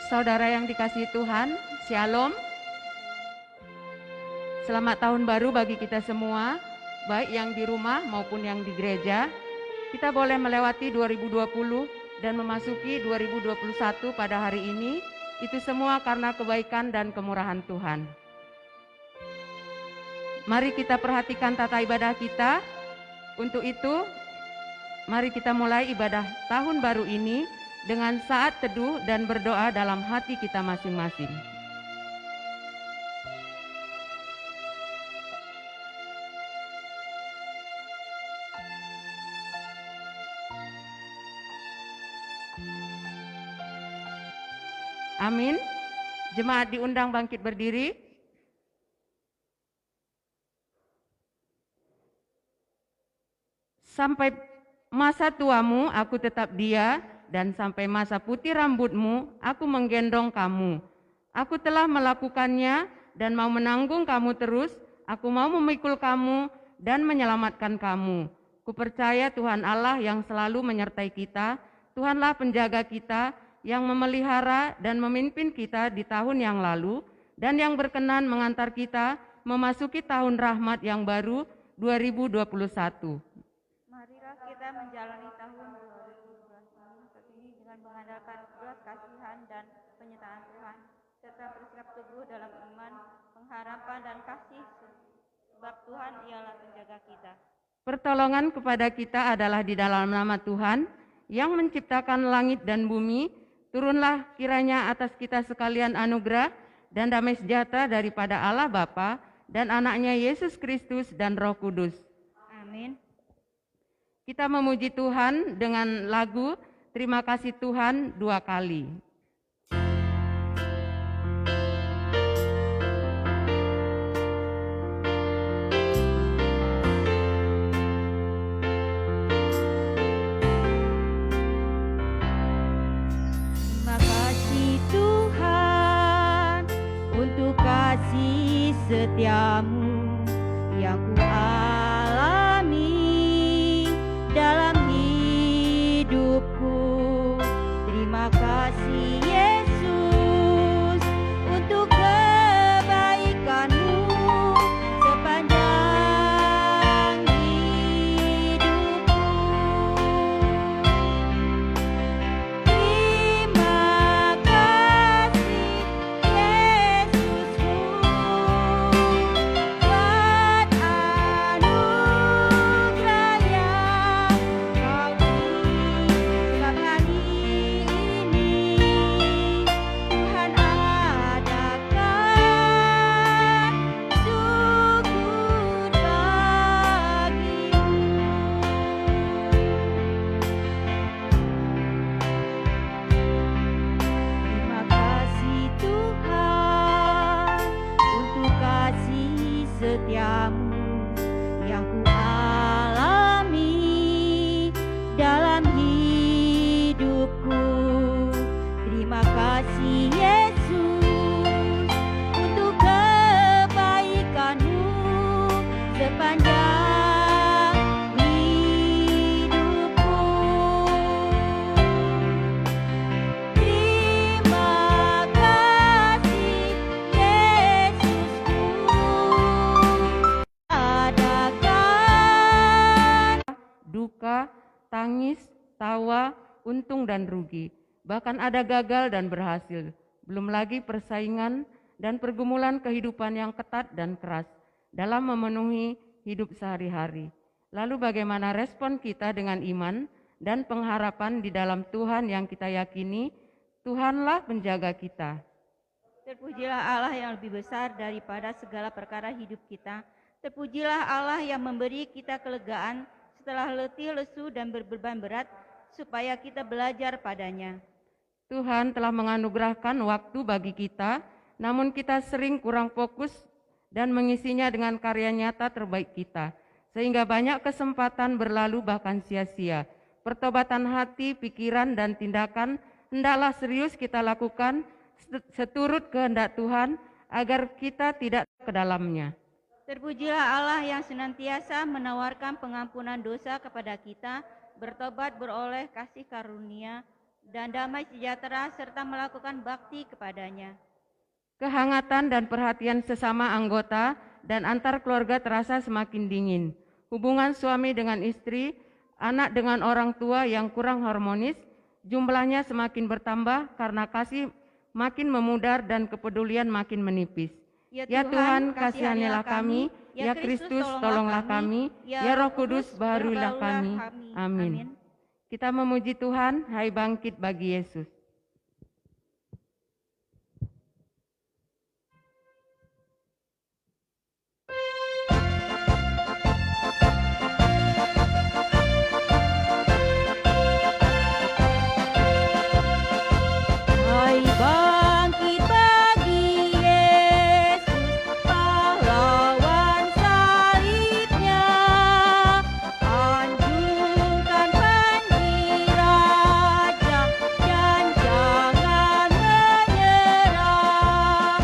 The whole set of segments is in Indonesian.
Saudara yang dikasihi Tuhan, Shalom. Selamat tahun baru bagi kita semua, baik yang di rumah maupun yang di gereja. Kita boleh melewati 2020 dan memasuki 2021 pada hari ini. Itu semua karena kebaikan dan kemurahan Tuhan. Mari kita perhatikan tata ibadah kita. Untuk itu, mari kita mulai ibadah tahun baru ini dengan saat teduh dan berdoa dalam hati kita masing-masing. Amin. Jemaat diundang bangkit berdiri. Sampai masa tuamu aku tetap dia, dan sampai masa putih rambutmu aku menggendong kamu. Aku telah melakukannya dan mau menanggung kamu terus. Aku mau memikul kamu dan menyelamatkan kamu. Kupercaya Tuhan Allah yang selalu menyertai kita. Tuhanlah penjaga kita yang memelihara dan memimpin kita di tahun yang lalu dan yang berkenan mengantar kita memasuki tahun rahmat yang baru 2021. Marilah kita menjalani tahun 2021 ini dengan mengandalkan belas kasihan dan penyertaan Tuhan, serta bersikap teguh dalam iman, pengharapan dan kasih, sebab Tuhan ialah penjaga kita. Pertolongan kepada kita adalah di dalam nama Tuhan yang menciptakan langit dan bumi. Turunlah kiranya atas kita sekalian anugerah dan damai sejahtera daripada Allah Bapa dan anaknya Yesus Kristus dan Roh Kudus. Amin. Kita memuji Tuhan dengan lagu Terima Kasih Tuhan 2 kali. Terima kasih Tuhan untuk kasih setiamu yang ku alami dalam hidupku. Terima kasih Yesus untuk kebaikanmu sepanjang hidupku. Terima kasih Yesusku buat anugerah yang Kau beri setiap hari ini. Tuhan adakan syukur bagimu. Terima kasih Tuhan untuk kasih setiamu yang ku alami dalam hidupku. Terima kasih Yesus untuk kebaikanmu sepanjang hidupku. Terima kasih Yesusku adakan Duka, tangis, tawa, untung dan rugi. Bahkan ada gagal dan berhasil. Belum lagi persaingan dan pergumulan kehidupan yang ketat dan keras dalam memenuhi hidup sehari-hari. Lalu bagaimana respon kita dengan iman dan pengharapan di dalam Tuhan yang kita yakini? Tuhanlah penjaga kita. Terpujilah Allah yang lebih besar daripada segala perkara hidup kita. Terpujilah Allah yang memberi kita kelegaan setelah letih, lesu, dan berbeban berat, supaya kita belajar padanya. Tuhan telah menganugerahkan waktu bagi kita, namun kita sering kurang fokus dan mengisinya dengan karya nyata terbaik kita, sehingga banyak kesempatan berlalu bahkan sia-sia. Pertobatan hati, pikiran, dan tindakan hendaklah serius kita lakukan seturut kehendak Tuhan agar kita tidak ke dalamnya. Terpujilah Allah yang senantiasa menawarkan pengampunan dosa kepada kita, bertobat beroleh kasih karunia, dan damai sejahtera serta melakukan bakti kepadanya. Kehangatan dan perhatian sesama anggota dan antar keluarga terasa semakin dingin. Hubungan suami dengan istri, anak dengan orang tua yang kurang harmonis, jumlahnya semakin bertambah karena kasih makin memudar dan kepedulian makin menipis. Ya Tuhan, kasihanilah kami. Ya Kristus, tolonglah kami. Ya Roh Kudus, baharulah kami. Amin. Kita memuji Tuhan, hai bangkit bagi Yesus. Hai bangkit bagi Yesus, pahlawan salibnya, anjungkan penjiraja dan jangan menyerah.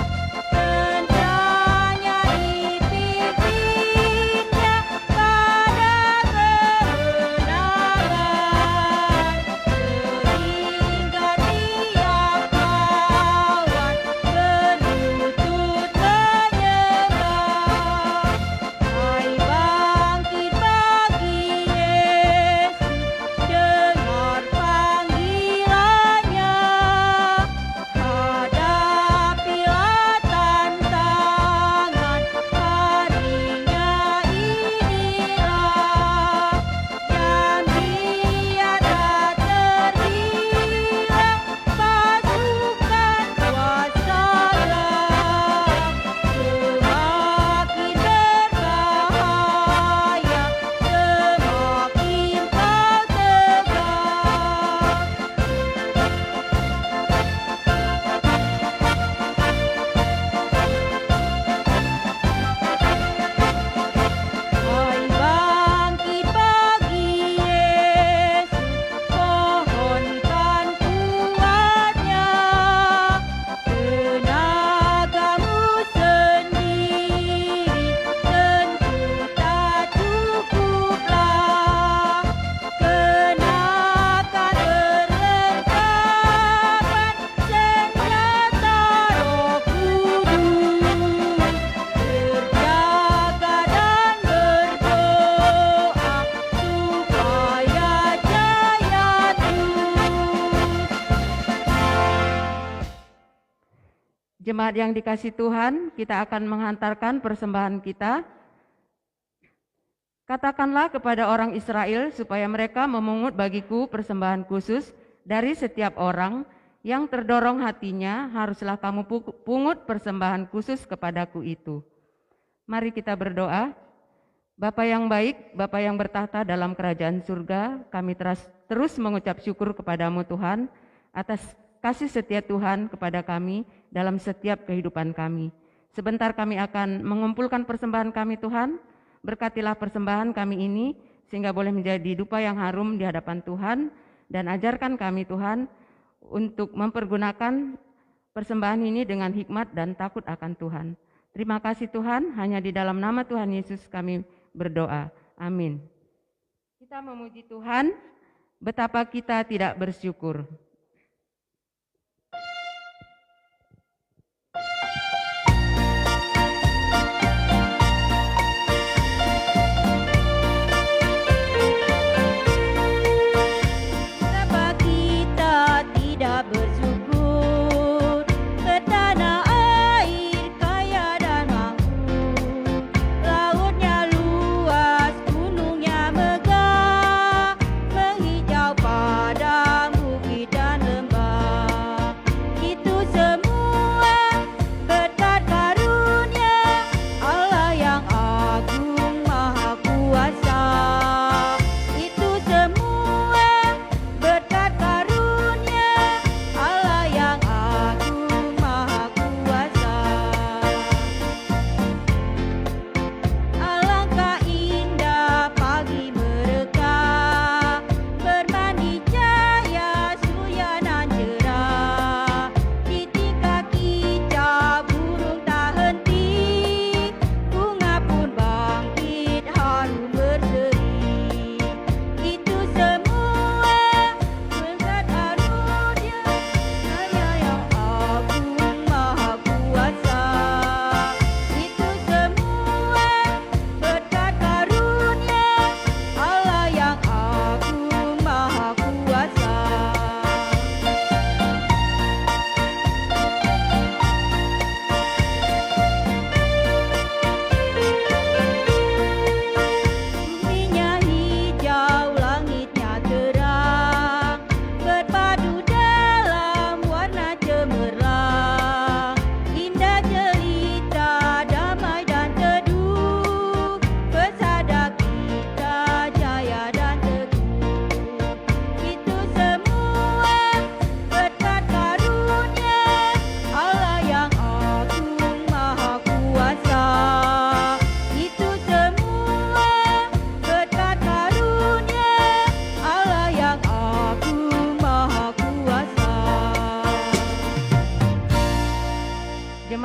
Tentanya dipimpinnya pada kebenaran, sehingga tiap lawan berlutut menyembah. Hai bangkit bagi Yesus, dengar panggilannya, hadapilah tantangan, harinya inilah, jam dia tak terhilang, pasukan kuasa gelap, semakin berbahaya, semakin kau tegak. Hai bangkit bagi Yesus, pohonkan kuatnya, tenagamu sendiri tentu tak cukuplah. Kenakan perlengkapan senjata Roh Kudus, berjaga dan berdoa supaya jaya terus. Jemaat yang dikasihi Tuhan, kita akan menghantarkan persembahan kita. Katakanlah kepada orang Israel supaya mereka memungut bagiku persembahan khusus dari setiap orang yang terdorong hatinya, haruslah kamu pungut persembahan khusus kepadaku itu. Mari kita berdoa. Bapa yang baik, Bapa yang bertahta dalam kerajaan surga, kami terus mengucap syukur kepadamu Tuhan atas kasih setia Tuhan kepada kami dalam setiap kehidupan kami. Sebentar kami akan mengumpulkan persembahan kami Tuhan. Berkatilah persembahan kami ini sehingga boleh menjadi dupa yang harum di hadapan Tuhan, dan ajarkan kami Tuhan untuk mempergunakan persembahan ini dengan hikmat dan takut akan Tuhan. Terima kasih Tuhan, hanya di dalam nama Tuhan Yesus kami berdoa. Amin. Kita memuji Tuhan, betapa kita tidak bersyukur. Kenapa kita tidak bersyukur ke tanah air kaya dan makmur, lautnya luas, gunungnya megah, menghijau padang bukit dan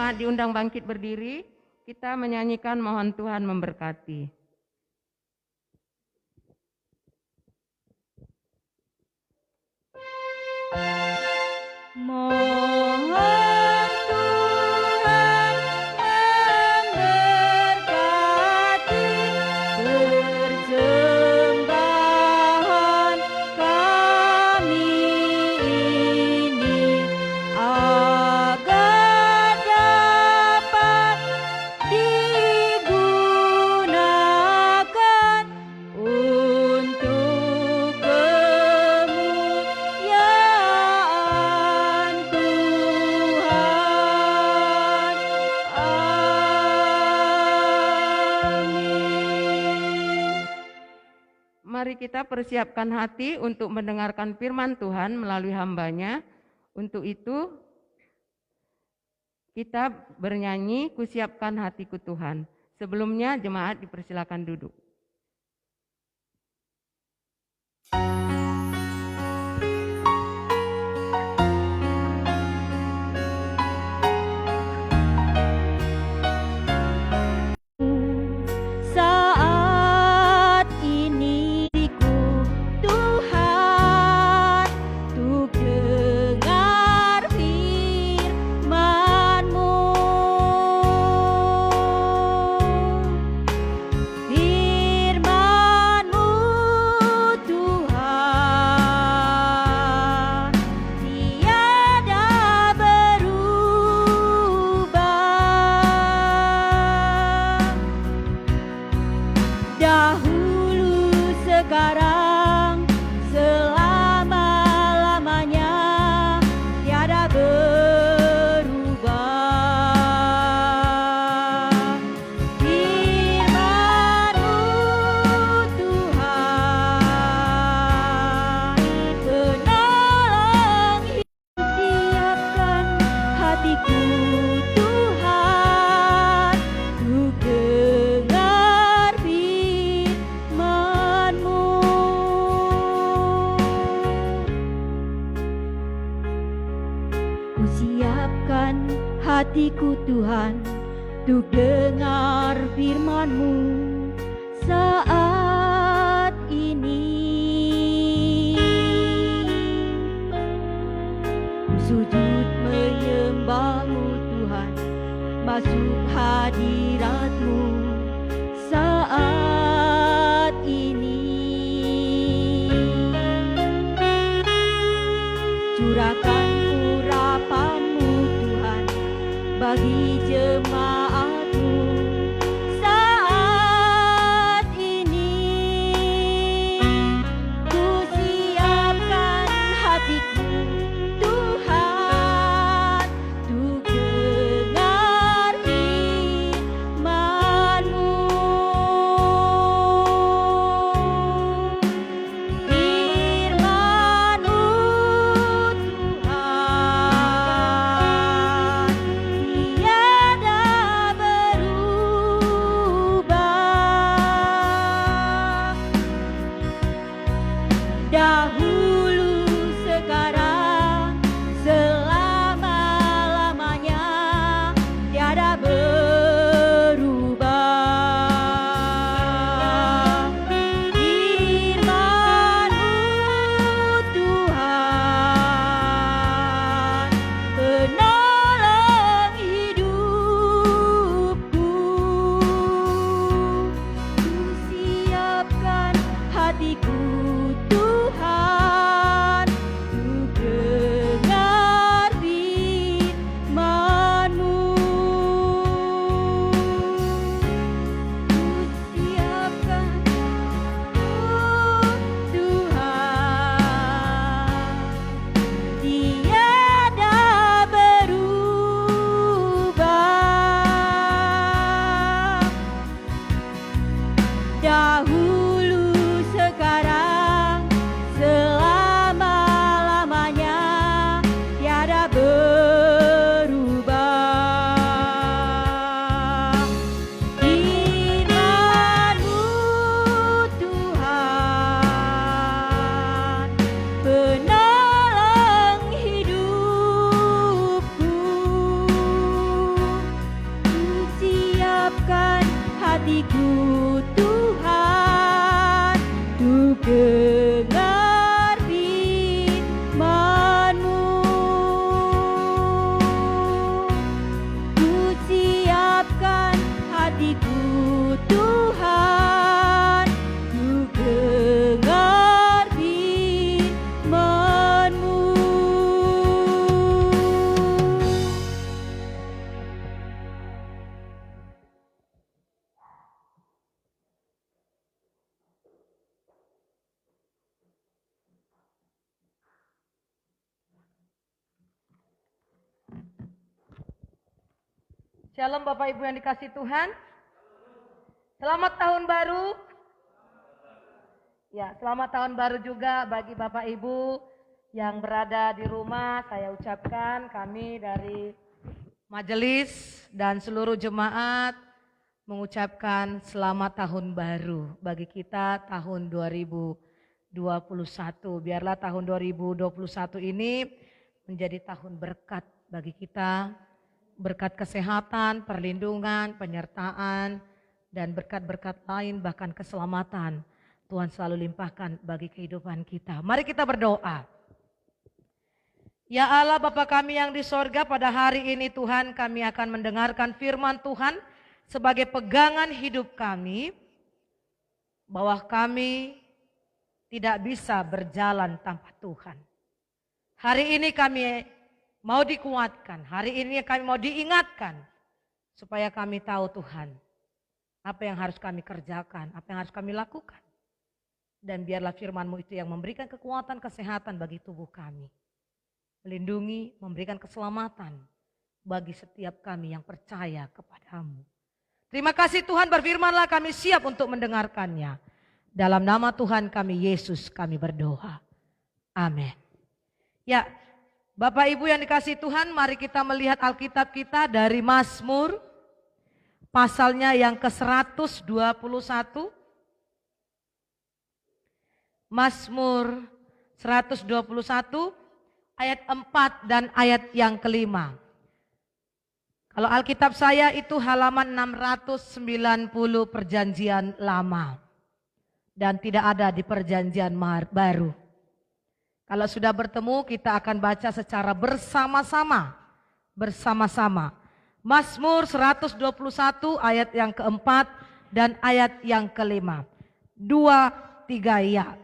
jemaat diundang bangkit berdiri, kita menyanyikan mohon Tuhan memberkati. Mohon Tuhan memberkati persembahan kami ini, agar dapat digunakan untuk kemuliaan Tuhan. Amin. Mari kita persiapkan hati untuk mendengarkan firman Tuhan melalui hamba-Nya. Untuk itu, kita bernyanyi, "Kusiapkan hatiku Tuhan." Sebelumnya, jemaat dipersilakan duduk. Saat ini Tuhan, untuk dengar firman-Mu. Firman-Mu Tuhan, tiada berubah. Dahulu, sekarang, selama-lamanya, tiada berubah. Firman-Mu Tuhan, penolong hidup, siapkan hatiku Tuhan, untuk dengar firman-Mu. Kusiapkan hatiku Tuhan, untuk dengar firman-Mu saat ini. Sujud menyembah-Mu Tuhan, masuk hadirat-Mu saat ini. Curahkan urapan-Mu Tuhan bagi jemaat-Mu saat ini. Kusiapkan hatiku Tuhan, untuk dengar firman-Mu. Firman-Mu Tuhan, tiada berubah. Dahulu, sekarang, Shalom Bapak Ibu yang dikasih Tuhan. Selamat tahun baru. Ya, selamat tahun baru juga bagi Bapak Ibu yang berada di rumah. Saya ucapkan kami dari majelis dan seluruh jemaat mengucapkan selamat tahun baru bagi kita tahun 2021. Biarlah tahun 2021 ini menjadi tahun berkat bagi kita, berkat kesehatan, perlindungan, penyertaan, dan berkat-berkat lain bahkan keselamatan Tuhan selalu limpahkan bagi kehidupan kita. Mari kita berdoa. Ya Allah Bapa kami yang di sorga, pada hari ini Tuhan kami akan mendengarkan firman Tuhan sebagai pegangan hidup kami, bahwa kami tidak bisa berjalan tanpa Tuhan. Hari ini kami mau dikuatkan, hari ini kami mau diingatkan supaya kami tahu Tuhan apa yang harus kami kerjakan, apa yang harus kami lakukan. Dan biarlah firman-Mu itu yang memberikan kekuatan, kesehatan bagi tubuh kami. Melindungi, memberikan keselamatan bagi setiap kami yang percaya kepadamu. Terima kasih Tuhan, berfirmanlah kami siap untuk mendengarkannya. Dalam nama Tuhan kami Yesus kami berdoa. Amin. Ya, Bapak Ibu yang dikasih Tuhan, mari kita melihat Alkitab kita dari Mazmur pasalnya yang ke-121. Mazmur 121 ayat 4 dan ayat yang ke-5. Kalau Alkitab saya itu halaman 690 Perjanjian Lama. Dan tidak ada di Perjanjian Baru. Kalau sudah bertemu kita akan baca secara bersama-sama. Mazmur 121 ayat yang keempat dan ayat yang kelima. 2, 3 ya.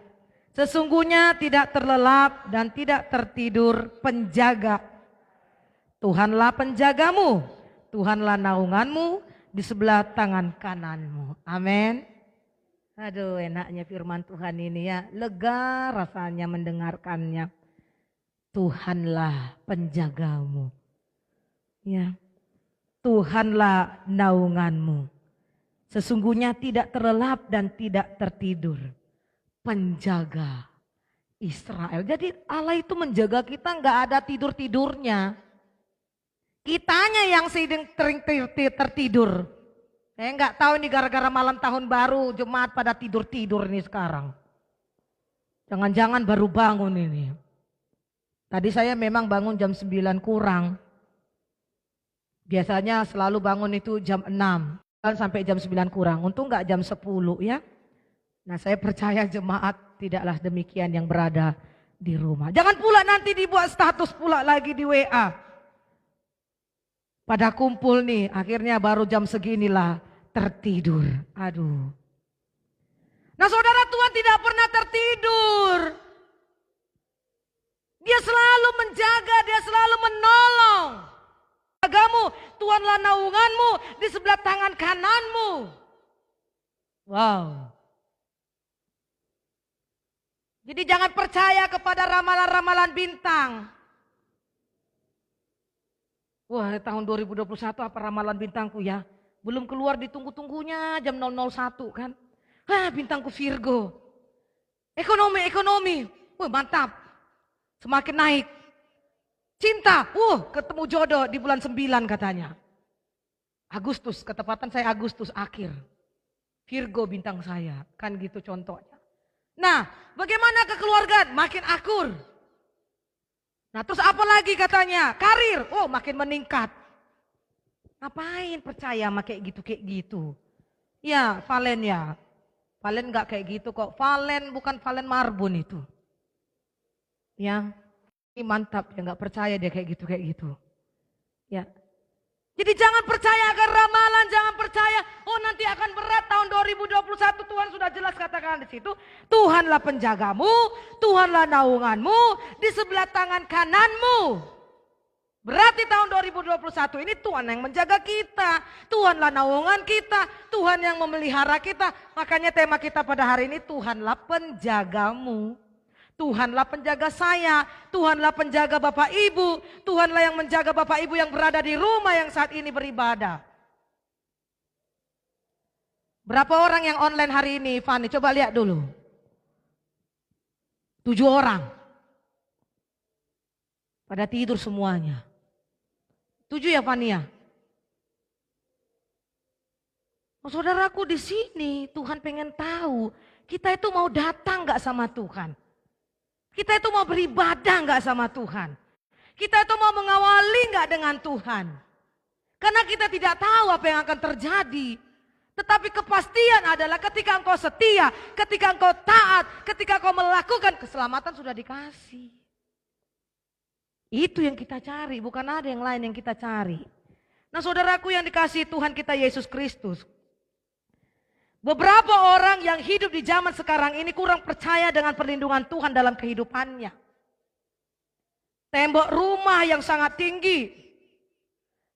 Sesungguhnya tidak terlelap dan tidak tertidur penjaga. Tuhanlah penjagamu, Tuhanlah naunganmu di sebelah tangan kananmu. Amin. Aduh, enaknya firman Tuhan ini ya, lega rasanya mendengarkannya. Tuhanlah penjagamu. Ya. Tuhanlah naunganmu. Sesungguhnya tidak terlelap dan tidak tertidur. Penjaga Israel. Jadi Allah itu menjaga kita, nggak ada tidur-tidurnya. Kitanya yang sering tertidur. Saya nggak tahu ini gara-gara malam tahun baru jemaat pada tidur-tidur nih sekarang. Jangan-jangan baru bangun ini. Tadi saya memang bangun jam 9 kurang. Biasanya selalu bangun itu jam 6 sampai jam 9 kurang. Untung nggak jam 10 ya. Nah saya percaya jemaat tidaklah demikian yang berada di rumah. Jangan pula nanti dibuat status pula lagi di WA. Pada kumpul nih, akhirnya baru jam seginilah tertidur. Aduh. Nah saudara, Tuhan tidak pernah tertidur. Dia selalu menjaga, dia selalu menolong. Jagamu, Tuhanlah naunganmu di sebelah tangan kananmu. Wow. Jadi jangan percaya kepada ramalan-ramalan bintang. Wah, tahun 2021 apa ramalan bintangku ya? Belum keluar, ditunggu-tunggunya jam 001 kan. Bintangku Virgo. Ekonomi. Wah, mantap. Semakin naik. Cinta, ketemu jodoh di bulan 9 katanya. Agustus, ketepatan saya Agustus akhir. Virgo bintang saya, kan gitu contohnya. Nah, bagaimana kekeluargaan? Makin akur. Nah terus apa lagi katanya? Karir, makin meningkat. Ngapain percaya sama kayak gitu? Ya, Valen ya. Valen gak kayak gitu kok. Valen bukan Valen Marbun itu. Ya, ini mantap ya, gak percaya dia kayak gitu. Ya. Jadi jangan percaya akan ramalan, jangan percaya nanti akan berat tahun 2021. Tuhan sudah jelas katakan di situ, Tuhanlah penjagamu, Tuhanlah naunganmu di sebelah tangan kananmu. Berarti tahun 2021 ini Tuhan yang menjaga kita, Tuhanlah naungan kita, Tuhan yang memelihara kita. Makanya tema kita pada hari ini, Tuhanlah penjagamu, Tuhanlah penjaga saya, Tuhanlah penjaga Bapak Ibu, Tuhanlah yang menjaga Bapak Ibu yang berada di rumah yang saat ini beribadah. Berapa orang yang online hari ini, Fani? Coba lihat dulu. 7 orang. Pada tidur semuanya. 7 ya, Fani ya? Oh, saudaraku, di sini Tuhan pengen tahu, kita itu mau datang gak sama Tuhan? Kita itu mau beribadah gak sama Tuhan? Kita itu mau mengawali gak dengan Tuhan? Karena kita tidak tahu apa yang akan terjadi. Tetapi kepastian adalah ketika engkau setia, ketika engkau taat, ketika engkau melakukan, keselamatan sudah dikasih. Itu yang kita cari, bukan ada yang lain yang kita cari. Nah, saudaraku yang dikasihi Tuhan kita Yesus Kristus. Beberapa orang yang hidup di zaman sekarang ini kurang percaya dengan perlindungan Tuhan dalam kehidupannya. Tembok rumah yang sangat tinggi.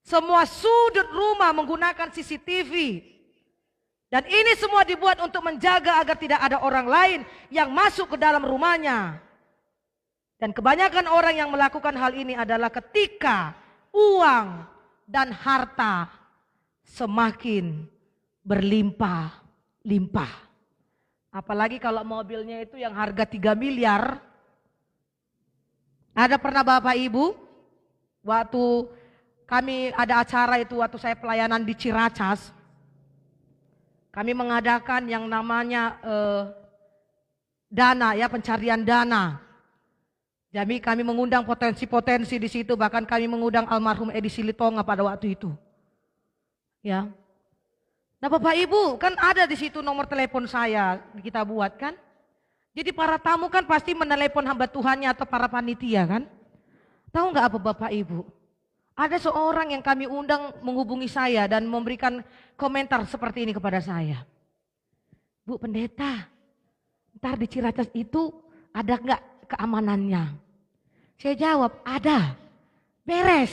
Semua sudut rumah menggunakan CCTV. Dan ini semua dibuat untuk menjaga agar tidak ada orang lain yang masuk ke dalam rumahnya. Dan kebanyakan orang yang melakukan hal ini adalah ketika uang dan harta semakin berlimpah-limpah. Apalagi kalau mobilnya itu yang harga 3 miliar. Ada pernah Bapak Ibu, waktu kami ada acara itu, waktu saya pelayanan di Ciracas, kami mengadakan yang namanya dana, ya, pencarian dana. Jadi kami mengundang potensi-potensi di situ, bahkan kami mengundang almarhum Edi Silitonga pada waktu itu. Ya. Nah, Bapak Ibu, kan ada di situ nomor telepon saya kita buat kan. Jadi para tamu kan pasti menelepon hamba Tuhannya atau para panitia kan. Tahu nggak apa Bapak Ibu? Ada seorang yang kami undang menghubungi saya dan memberikan komentar seperti ini kepada saya. Bu pendeta, ntar di Ciracas itu ada nggak keamanannya? Saya jawab, ada. Beres.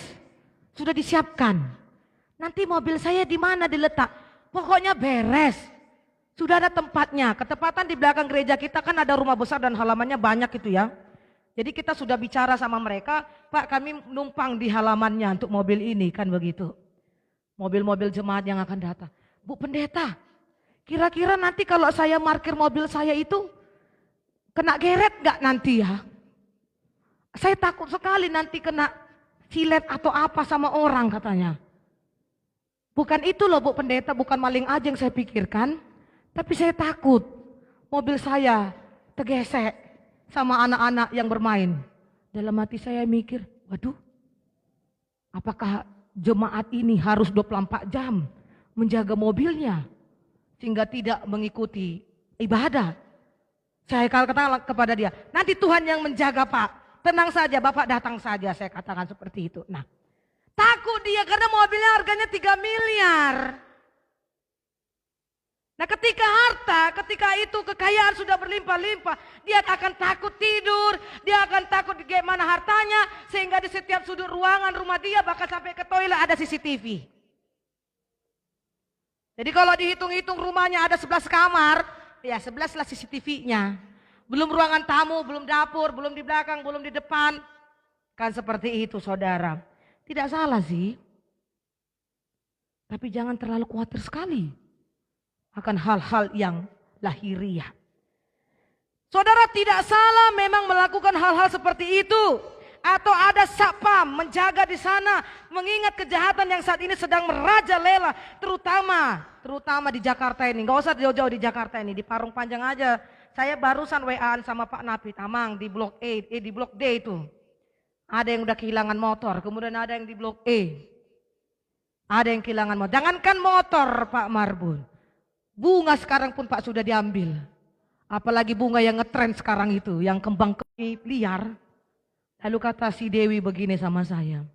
Sudah disiapkan. Nanti mobil saya di mana diletak? Pokoknya beres. Sudah ada tempatnya. Ketepatan di belakang gereja kita kan ada rumah besar dan halamannya banyak itu ya. Jadi kita sudah bicara sama mereka, Pak kami numpang di halamannya untuk mobil ini kan begitu. Mobil-mobil jemaat yang akan datang. Bu pendeta, kira-kira nanti kalau saya parkir mobil saya itu kena geret nggak nanti ya? Saya takut sekali nanti kena silet atau apa sama orang katanya. Bukan itu loh Bu pendeta, bukan maling aja yang saya pikirkan. Tapi saya takut mobil saya tergesek sama anak-anak yang bermain. Dalam hati saya mikir, waduh, apakah jemaat ini harus 24 jam menjaga mobilnya sehingga tidak mengikuti ibadah? Saya katakan kepada dia, nanti Tuhan yang menjaga Pak. Tenang saja, Bapak datang saja, saya katakan seperti itu. Nah, takut dia karena mobilnya harganya 3 miliar. Nah ketika harta, ketika itu kekayaan sudah berlimpah-limpah, dia akan takut tidur, dia akan takut bagaimana hartanya, sehingga di setiap sudut ruangan rumah dia, bahkan sampai ke toilet ada CCTV. Jadi kalau dihitung-hitung rumahnya ada 11 kamar, ya 11 lah CCTV-nya. Belum ruangan tamu, belum dapur, belum di belakang, belum di depan. Kan seperti itu saudara. Tidak salah sih. Tapi jangan terlalu khawatir sekali akan hal-hal yang lahiriah. Saudara tidak salah memang melakukan hal-hal seperti itu. Atau ada satpam menjaga di sana, mengingat kejahatan yang saat ini sedang merajalela. Terutama di Jakarta ini. Gak usah jauh-jauh di Jakarta ini, di Parung Panjang aja. Saya barusan WA-an sama Pak Napi Tamang di Blok E, di Blok D itu. Ada yang udah kehilangan motor, kemudian ada yang di Blok E. Ada yang kehilangan motor. Jangankan motor Pak Marbun. Bunga sekarang pun Pak sudah diambil. Apalagi bunga yang ngetren sekarang itu, yang kembang liar. Lalu kata si Dewi begini sama saya.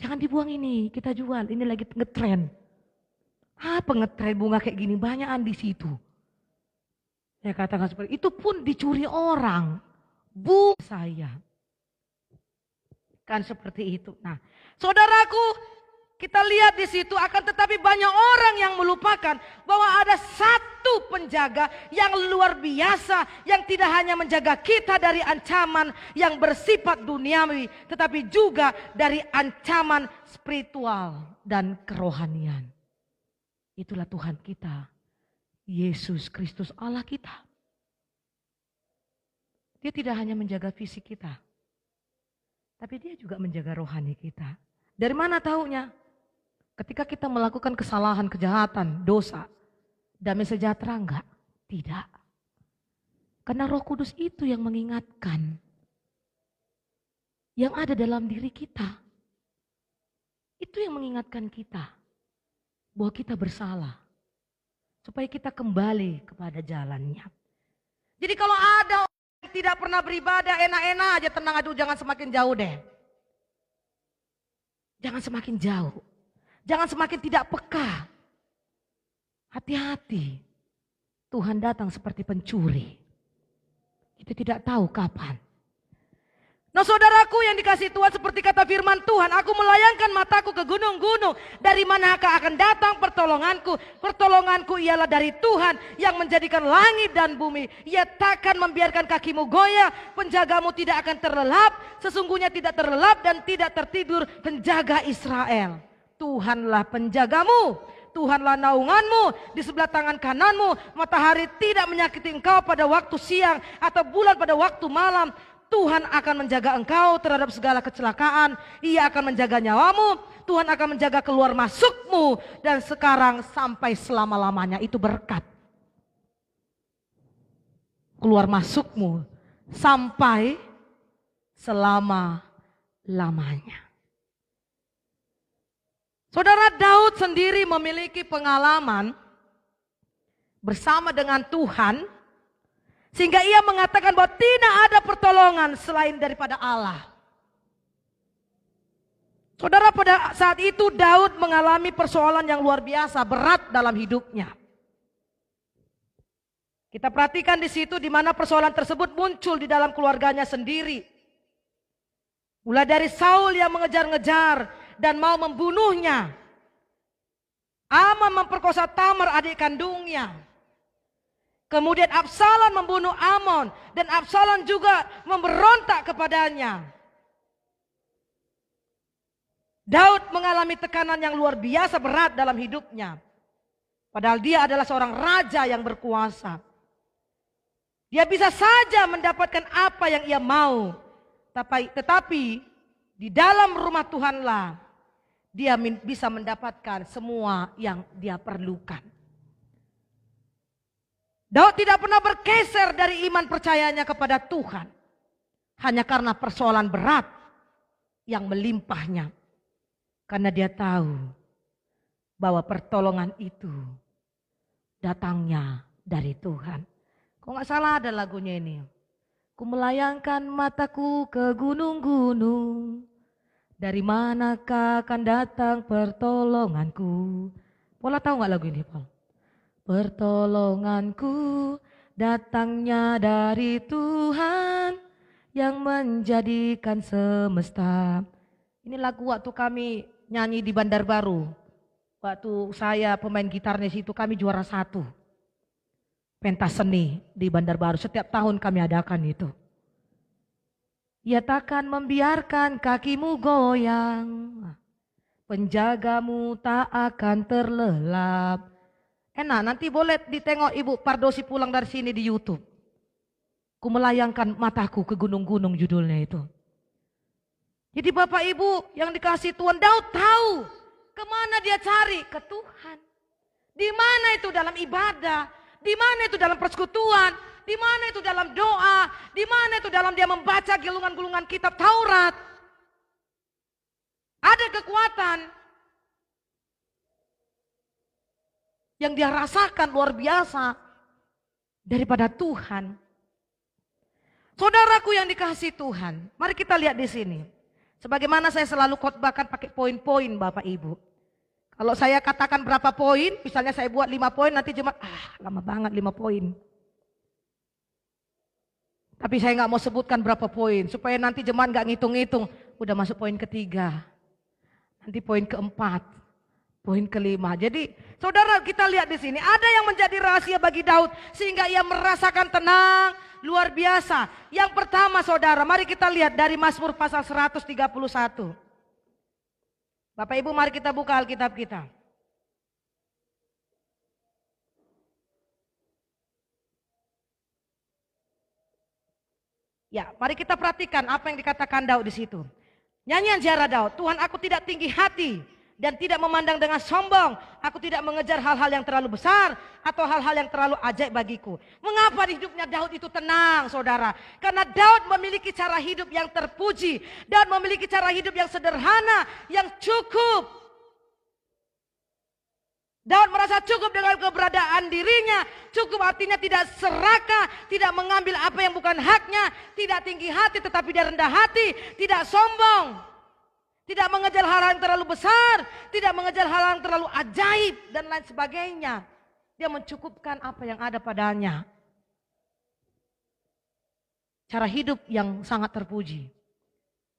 Jangan dibuang ini, kita jual, ini lagi ngetren. Apa ngetren bunga kayak gini, banyakan di situ. Saya katakan seperti itu pun dicuri orang. Bu saya. Kan seperti itu. Nah, saudaraku, kita lihat di situ akan tetapi banyak orang yang melupakan bahwa ada satu satu penjaga yang luar biasa, yang tidak hanya menjaga kita dari ancaman yang bersifat duniawi, tetapi juga dari ancaman spiritual dan kerohanian. Itulah Tuhan kita, Yesus Kristus Allah kita. Dia tidak hanya menjaga fisik kita, tapi dia juga menjaga rohani kita. Dari mana taunya? Ketika kita melakukan kesalahan, kejahatan, dosa, damai sejahtera enggak? Tidak. Karena Roh Kudus itu yang mengingatkan yang ada dalam diri kita. Itu yang mengingatkan kita bahwa kita bersalah. Supaya kita kembali kepada jalannya. Jadi kalau ada orang yang tidak pernah beribadah, enak-enak aja, tenang aja, jangan semakin jauh deh. Jangan semakin jauh. Jangan semakin tidak peka. Hati-hati. Tuhan datang seperti pencuri. Kita tidak tahu kapan. Nah saudaraku yang dikasihi Tuhan, seperti kata firman Tuhan, aku melayangkan mataku ke gunung-gunung. Dari manakah akan datang pertolonganku? Pertolonganku ialah dari Tuhan yang menjadikan langit dan bumi. Ia takkan membiarkan kakimu goyah, penjagamu tidak akan terlelap. Sesungguhnya tidak terlelap dan tidak tertidur penjaga Israel. Tuhanlah penjagamu, Tuhanlah naunganmu, di sebelah tangan kananmu. Matahari tidak menyakiti engkau pada waktu siang atau bulan pada waktu malam. Tuhan akan menjaga engkau terhadap segala kecelakaan. Ia akan menjaga nyawamu. Tuhan akan menjaga keluar masukmu. Dan sekarang sampai selama-lamanya, itu berkat. Keluar masukmu sampai selama-lamanya. Saudara, Daud sendiri memiliki pengalaman bersama dengan Tuhan, sehingga ia mengatakan bahwa tidak ada pertolongan selain daripada Allah. Saudara, pada saat itu Daud mengalami persoalan yang luar biasa, berat dalam hidupnya. Kita perhatikan di situ di mana persoalan tersebut muncul di dalam keluarganya sendiri. Mulai dari Saul yang mengejar-ngejar dan mau membunuhnya. Amnon memperkosa Tamar, adik kandungnya. Kemudian Absalom membunuh Amnon dan Absalom juga memberontak kepadanya. Daud mengalami tekanan yang luar biasa berat dalam hidupnya. Padahal dia adalah seorang raja yang berkuasa. Dia bisa saja mendapatkan apa yang ia mau. Tetapi di dalam rumah Tuhanlah dia bisa mendapatkan semua yang dia perlukan. Daud tidak pernah bergeser dari iman percayanya kepada Tuhan. Hanya karena persoalan berat yang melimpahnya. Karena dia tahu bahwa pertolongan itu datangnya dari Tuhan. Kok gak salah ada lagunya ini. Ku melayangkan mataku ke gunung-gunung. Dari manakah akan datang pertolonganku? Pola tahu gak lagu ini, Paul? Pertolonganku datangnya dari Tuhan yang menjadikan semesta. Ini lagu waktu kami nyanyi di Bandar Baru. Waktu saya pemain gitarnya situ, kami juara 1. Pentas seni di Bandar Baru. Setiap tahun kami adakan itu. Ia takkan membiarkan kakimu goyang. Penjagamu tak akan terlelap. Enak, nanti boleh ditengok Ibu Pardosi pulang dari sini di YouTube. Ku melayangkan mataku ke gunung-gunung, judulnya itu. Jadi Bapak Ibu yang dikasih Tuhan, Daud tahu kemana dia cari? Ke Tuhan. Di mana itu dalam ibadah? Di mana itu dalam persekutuan? Di mana itu dalam doa? Di mana itu dalam dia membaca gulungan-gulungan kitab Taurat? Ada kekuatan yang dia rasakan luar biasa daripada Tuhan. Saudaraku yang dikasihi Tuhan, mari kita lihat di sini. Sebagaimana saya selalu khotbahkan pakai poin-poin Bapak Ibu. Kalau saya katakan berapa poin, misalnya saya buat 5 poin, nanti cuma lama banget 5 poin. Tapi saya nggak mau sebutkan berapa poin, supaya nanti jemaat nggak ngitung-ngitung. Udah masuk poin ketiga, nanti poin keempat, Poin kelima. Jadi saudara kita lihat di sini ada yang menjadi rahasia bagi Daud sehingga ia merasakan tenang luar biasa. Yang pertama saudara, mari kita lihat dari Mazmur pasal 131. Bapak Ibu mari kita buka Alkitab kita. Ya, mari kita perhatikan apa yang dikatakan Daud di situ. Nyanyian ziarah Daud, Tuhan aku tidak tinggi hati dan tidak memandang dengan sombong. Aku tidak mengejar hal-hal yang terlalu besar atau hal-hal yang terlalu ajaib bagiku. Mengapa hidupnya Daud itu tenang saudara? Karena Daud memiliki cara hidup yang terpuji. Daud memiliki cara hidup yang sederhana, yang cukup. Daud merasa cukup dengan keberadaan dirinya. Cukup artinya tidak serakah, tidak mengambil apa yang bukan haknya, tidak tinggi hati tetapi dia rendah hati, tidak sombong, tidak mengejar hal yang terlalu besar, tidak mengejar hal yang terlalu ajaib dan lain sebagainya. Dia mencukupkan apa yang ada padanya. Cara hidup yang sangat terpuji.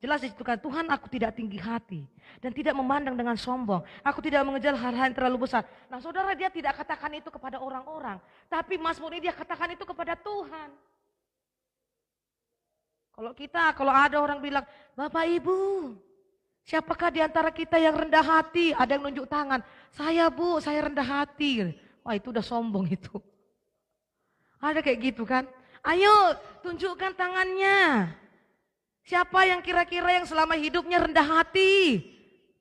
Jelas disitu kan, Tuhan aku tidak tinggi hati dan tidak memandang dengan sombong. Aku tidak mengejar hal-hal yang terlalu besar. Nah saudara, dia tidak katakan itu kepada orang-orang. Tapi Mazmur ini dia katakan itu kepada Tuhan. Kalau ada orang bilang, Bapak Ibu, siapakah di antara kita yang rendah hati? Ada yang nunjuk tangan. Saya Bu, saya rendah hati. Wah itu udah sombong itu. Ada kayak gitu kan. Ayo tunjukkan tangannya. Siapa yang kira-kira yang selama hidupnya rendah hati?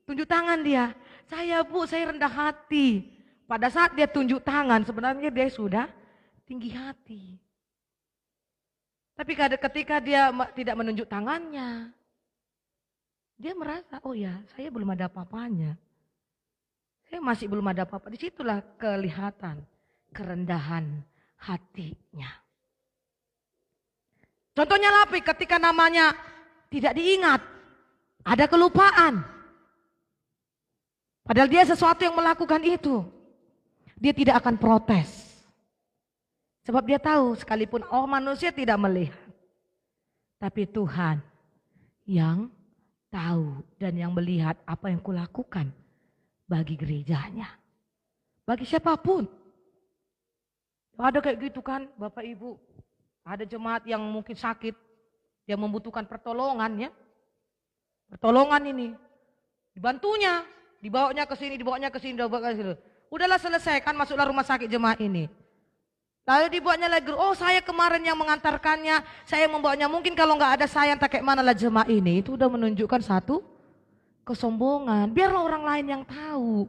Tunjuk tangan dia. Saya Bu, saya rendah hati. Pada saat dia tunjuk tangan sebenarnya dia sudah tinggi hati. Tapi ketika dia tidak menunjuk tangannya, dia merasa, oh ya saya belum ada apa-apanya. Saya masih belum ada apa-apa. Disitulah kelihatan kerendahan hatinya. Contohnya Lapi ketika namanya tidak diingat, ada kelupaan. Padahal dia sesuatu yang melakukan itu. Dia tidak akan protes. Sebab dia tahu sekalipun manusia tidak melihat. Tapi Tuhan yang tahu dan yang melihat apa yang kulakukan bagi gerejanya. Bagi siapapun. Ada kayak gitu kan Bapak Ibu. Ada jemaat yang mungkin sakit. Yang membutuhkan pertolongan ya. Pertolongan ini. Dibantunya. Dibawanya ke sini, dibawanya ke sini, dibawanya ke sini. Udahlah selesaikan, masuklah rumah sakit jemaat ini. Lalu dibawanya lagi, oh saya kemarin yang mengantarkannya, saya membawanya. Mungkin kalau nggak ada saya, entah kayak mana lah jemaat ini. Itu udah menunjukkan satu kesombongan. Biarlah orang lain yang tahu.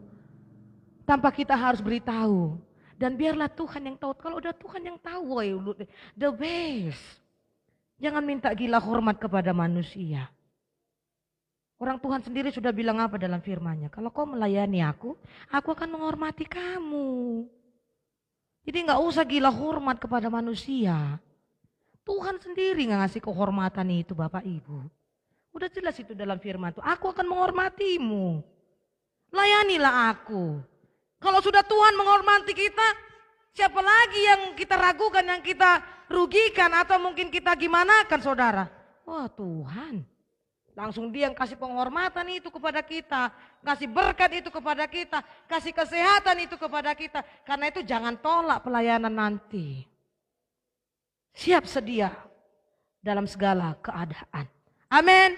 Tanpa kita harus beritahu. Dan biarlah Tuhan yang tahu. Kalau udah Tuhan yang tahu, the best. Jangan minta gila hormat kepada manusia. Orang Tuhan sendiri sudah bilang apa dalam firman-Nya? Kalau kau melayani aku akan menghormati kamu. Jadi nggak usah gila hormat kepada manusia. Tuhan sendiri nggak ngasih kehormatan itu Bapak Ibu. Udah jelas itu dalam firman itu. Aku akan menghormatimu. Layanilah aku. Kalau sudah Tuhan menghormati kita, siapa lagi yang kita ragukan, yang kita rugikan atau mungkin kita gimana kan saudara? Wah Tuhan. Langsung dia yang kasih penghormatan itu kepada kita. Kasih berkat itu kepada kita. Kasih kesehatan itu kepada kita. Karena itu jangan tolak pelayanan nanti. Siap sedia dalam segala keadaan. Amin.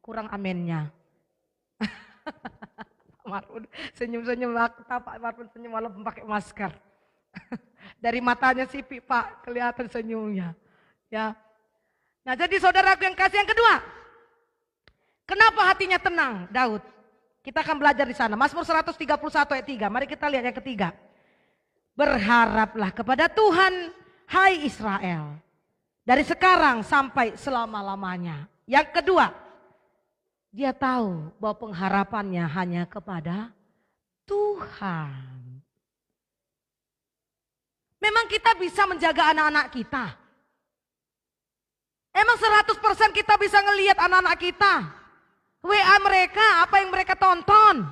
Kurang aminnya. Marun senyum-senyum. Pak Marun senyum walaupun pakai masker. Dari matanya sipit Pak kelihatan senyumnya. Ya. Nah jadi saudaraku yang kasih yang kedua. Kenapa hatinya tenang Daud? Kita akan belajar di sana. Mazmur 131 ayat 3. Mari kita lihat yang ketiga. Berharaplah kepada Tuhan, hai Israel. Dari sekarang sampai selama-lamanya. Yang kedua, dia tahu bahwa pengharapannya hanya kepada Tuhan. Memang kita bisa menjaga anak-anak kita. Emang 100% kita bisa ngelihat anak-anak kita. WA mereka, apa yang mereka tonton.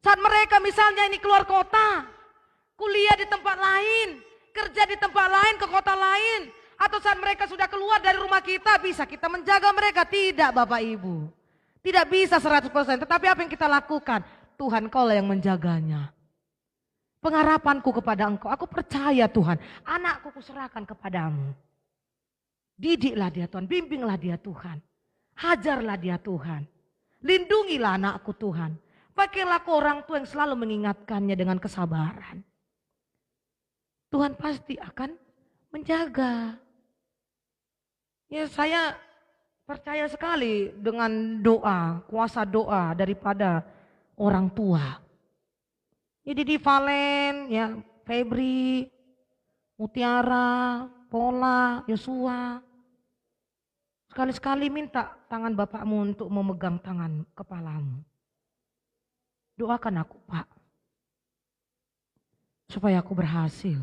Saat mereka misalnya ini keluar kota, kuliah di tempat lain, kerja di tempat lain, ke kota lain. Atau saat mereka sudah keluar dari rumah kita, bisa kita menjaga mereka? Tidak Bapak Ibu. Tidak bisa 100%, tetapi apa yang kita lakukan? Tuhan Kau lah yang menjaganya. Pengharapanku kepada Engkau, aku percaya Tuhan, anakku kuserahkan kepadamu. Didiklah dia Tuhan, bimbinglah dia Tuhan. Hajarlah dia Tuhan. Lindungilah anakku Tuhan. Pakailah Kau orang tua yang selalu mengingatkannya dengan kesabaran. Tuhan pasti akan menjaga. Ya, saya percaya sekali dengan doa, kuasa doa daripada orang tua. Jadi di Valen, ya, Febri, Mutiara, Pola, Yosua. Sekali-sekali minta tangan bapakmu untuk memegang tangan kepalamu. Doakan aku, Pak. Supaya aku berhasil.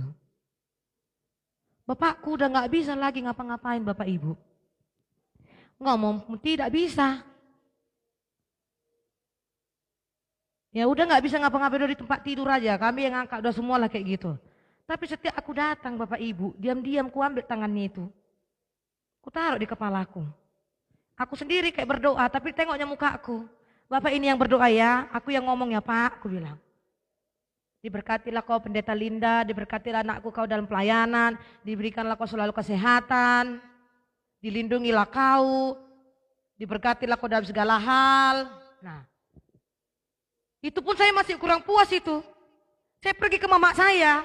Bapakku udah gak bisa lagi ngapa-ngapain Bapak Ibu. Ngomong tidak bisa. Ya udah gak bisa ngapa-ngapain di tempat tidur aja. Kami yang angkat udah semua lah kayak gitu. Tapi setiap aku datang Bapak Ibu, diam-diam ku ambil tangannya itu. Ku taruh di kepalaku. Aku sendiri kayak berdoa, tapi tengoknya mukaku. Bapak ini yang berdoa ya, aku yang ngomong ya Pak, aku bilang. Diberkatilah Kau Pendeta Linda, diberkatilah anakku Kau dalam pelayanan, diberikanlah Kau selalu kesehatan, dilindungilah Kau, diberkatilah Kau dalam segala hal. Nah, itu pun saya masih kurang puas itu. Saya pergi ke mama saya.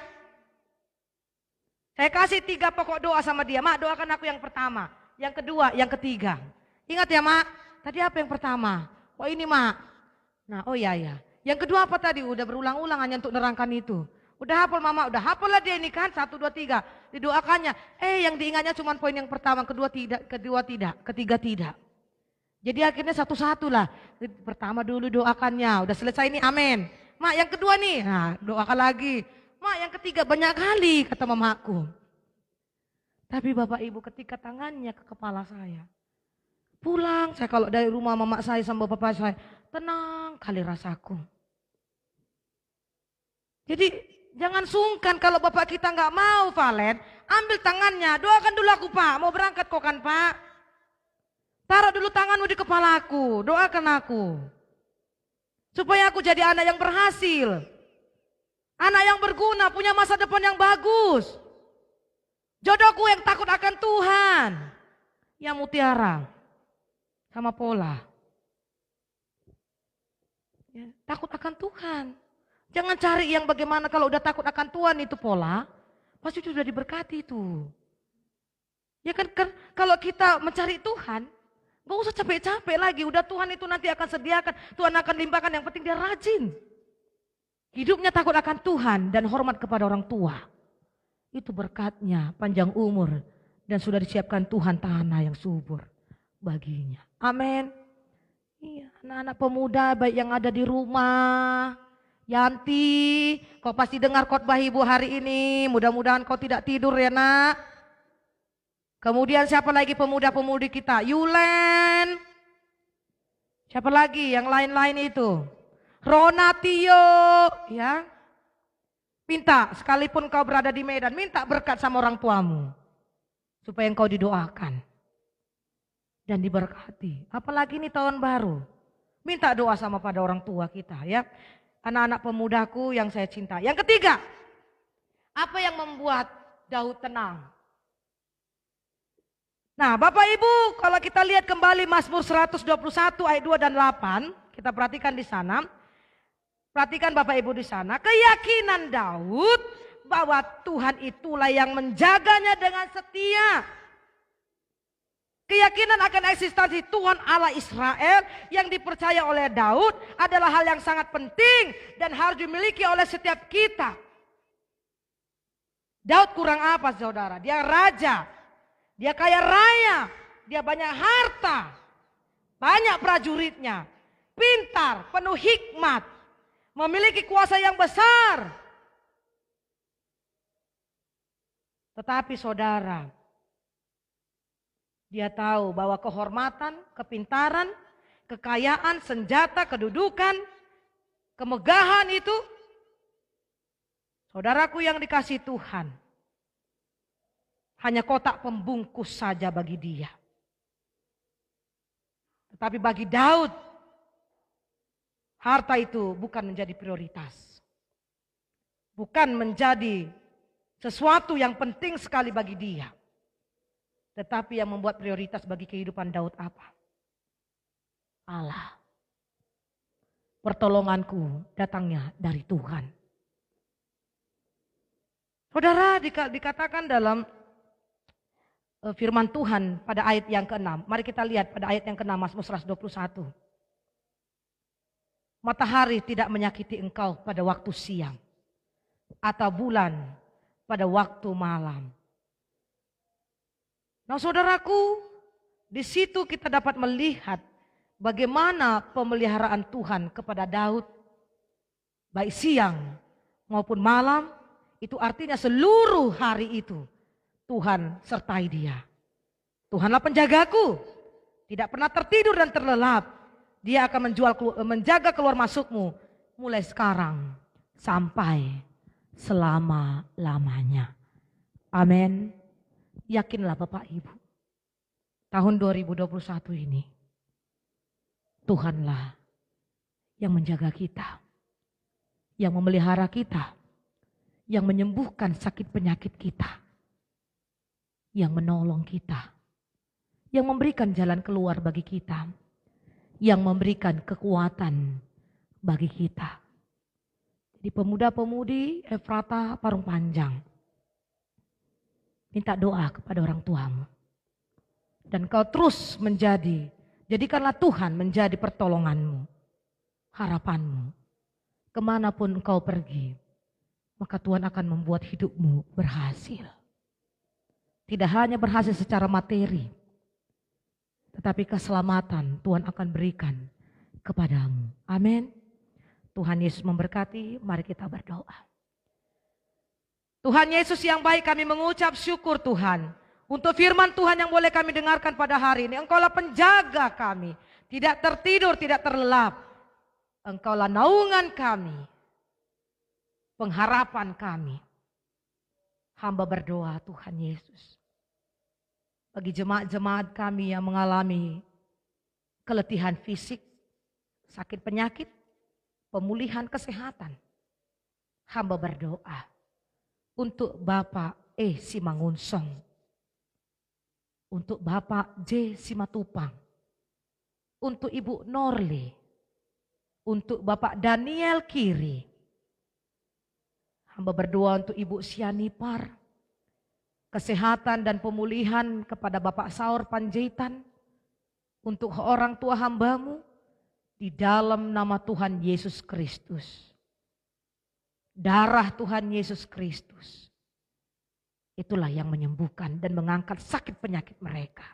Saya kasih 3 pokok doa sama dia. Mak, doakan aku yang pertama, yang kedua, yang ketiga. Ingat ya Mak, tadi apa yang pertama? Oh ini Mak. Nah, oh iya ya. Yang kedua apa tadi? Udah berulang-ulang hanya untuk nerangkan itu. Udah hafal Mama, udah hafal lah dia ini kan. 1, 2, 3. Didoakannya. Yang diingatnya cuma poin yang pertama, kedua tidak, ketiga tidak. Jadi akhirnya satu-satu lah. Pertama dulu doakannya, udah selesai nih amin. Mak yang kedua nih, nah doakan lagi. Mak yang ketiga banyak kali kata mamaku. Tapi Bapak Ibu ketika tangannya ke kepala saya. Pulang saya kalau dari rumah mama saya sama bapak saya. Tenang kali rasaku. Jadi jangan sungkan kalau bapak kita nggak mau Valen. Ambil tangannya, doakan dulu aku Pak. Mau berangkat kok kan Pak. Taruh dulu tanganmu di kepalaku, doakan aku. Supaya aku jadi anak yang berhasil. Anak yang berguna, punya masa depan yang bagus. Jodohku yang takut akan Tuhan. Ya Mutiara. Sama Pola. Ya, takut akan Tuhan. Jangan cari yang bagaimana kalau udah takut akan Tuhan itu Pola. Pasti sudah diberkati itu. Ya kan kalau kita mencari Tuhan. Gak usah capek-capek lagi, udah Tuhan itu nanti akan sediakan, Tuhan akan limpahkan, yang penting dia rajin. Hidupnya takut akan Tuhan dan hormat kepada orang tua. Itu berkatnya, panjang umur, dan sudah disiapkan Tuhan tanah yang subur baginya. Amin. Iya, anak-anak pemuda baik yang ada di rumah. Yanti, kau pasti dengar khotbah ibu hari ini, mudah-mudahan kau tidak tidur ya nak. Kemudian siapa lagi pemuda-pemudi kita? Yulen. Siapa lagi yang lain-lain itu? Ronatio, ya. Minta sekalipun kau berada di Medan, minta berkat sama orang tuamu. Supaya engkau didoakan. Dan diberkati. Apalagi ini tahun baru. Minta doa sama pada orang tua kita ya. Anak-anak pemudaku yang saya cinta. Yang ketiga, apa yang membuat Daud tenang? Nah Bapak Ibu kalau kita lihat kembali Mazmur 121 ayat 2 dan 8. Kita perhatikan di sana. Perhatikan Bapak Ibu di sana. Keyakinan Daud bahwa Tuhan itulah yang menjaganya dengan setia. Keyakinan akan eksistensi Tuhan Allah Israel yang dipercaya oleh Daud adalah hal yang sangat penting dan harus dimiliki oleh setiap kita. Daud kurang apa saudara? Dia raja. Dia kaya raya, dia banyak harta, banyak prajuritnya, pintar, penuh hikmat, memiliki kuasa yang besar. Tetapi saudara, dia tahu bahwa kehormatan, kepintaran, kekayaan, senjata, kedudukan, kemegahan itu, saudaraku yang dikasihi Tuhan, hanya kotak pembungkus saja bagi dia. Tetapi bagi Daud, harta itu bukan menjadi prioritas. Bukan menjadi sesuatu yang penting sekali bagi dia. Tetapi yang membuat prioritas bagi kehidupan Daud apa? Allah. Pertolonganku datangnya dari Tuhan. Saudara, dikatakan dalam firman Tuhan pada ayat yang ke-6. Mari kita lihat pada ayat yang ke-6 Mazmur 121. Matahari tidak menyakiti engkau pada waktu siang, atau bulan pada waktu malam. Nah saudaraku, di situ kita dapat melihat bagaimana pemeliharaan Tuhan kepada Daud. Baik siang maupun malam, itu artinya seluruh hari itu Tuhan sertai dia. Tuhanlah penjagaku, tidak pernah tertidur dan terlelap. Dia akan menjaga keluar masukmu mulai sekarang sampai selama-lamanya. Amin. Yakinlah Bapak Ibu, tahun 2021 ini Tuhanlah yang menjaga kita, yang memelihara kita, yang menyembuhkan sakit penyakit kita, yang menolong kita, yang memberikan jalan keluar bagi kita, yang memberikan kekuatan bagi kita. Jadi pemuda-pemudi Efrata Parung Panjang, minta doa kepada orang tuamu. Dan kau terus jadikanlah Tuhan menjadi pertolonganmu, harapanmu. Kemanapun engkau pergi, maka Tuhan akan membuat hidupmu berhasil. Tidak hanya berhasil secara materi, tetapi keselamatan Tuhan akan berikan kepadamu. Amin. Tuhan Yesus memberkati, mari kita berdoa. Tuhan Yesus yang baik, kami mengucap syukur Tuhan untuk firman Tuhan yang boleh kami dengarkan pada hari ini. Engkaulah penjaga kami, tidak tertidur, tidak terlelap. Engkaulah naungan kami, pengharapan kami. Hamba berdoa Tuhan Yesus, bagi jemaat-jemaat kami yang mengalami keletihan fisik, sakit penyakit, pemulihan kesehatan. Hamba berdoa untuk Bapak Simangunsong, untuk Bapak J. Simatupang, untuk Ibu Norli, untuk Bapak Daniel Kiri. Hamba berdoa untuk Ibu Sianipar, kesehatan dan pemulihan kepada Bapak Saur Panjaitan, untuk orang tua hambamu, di dalam nama Tuhan Yesus Kristus. Darah Tuhan Yesus Kristus, itulah yang menyembuhkan dan mengangkat sakit penyakit mereka.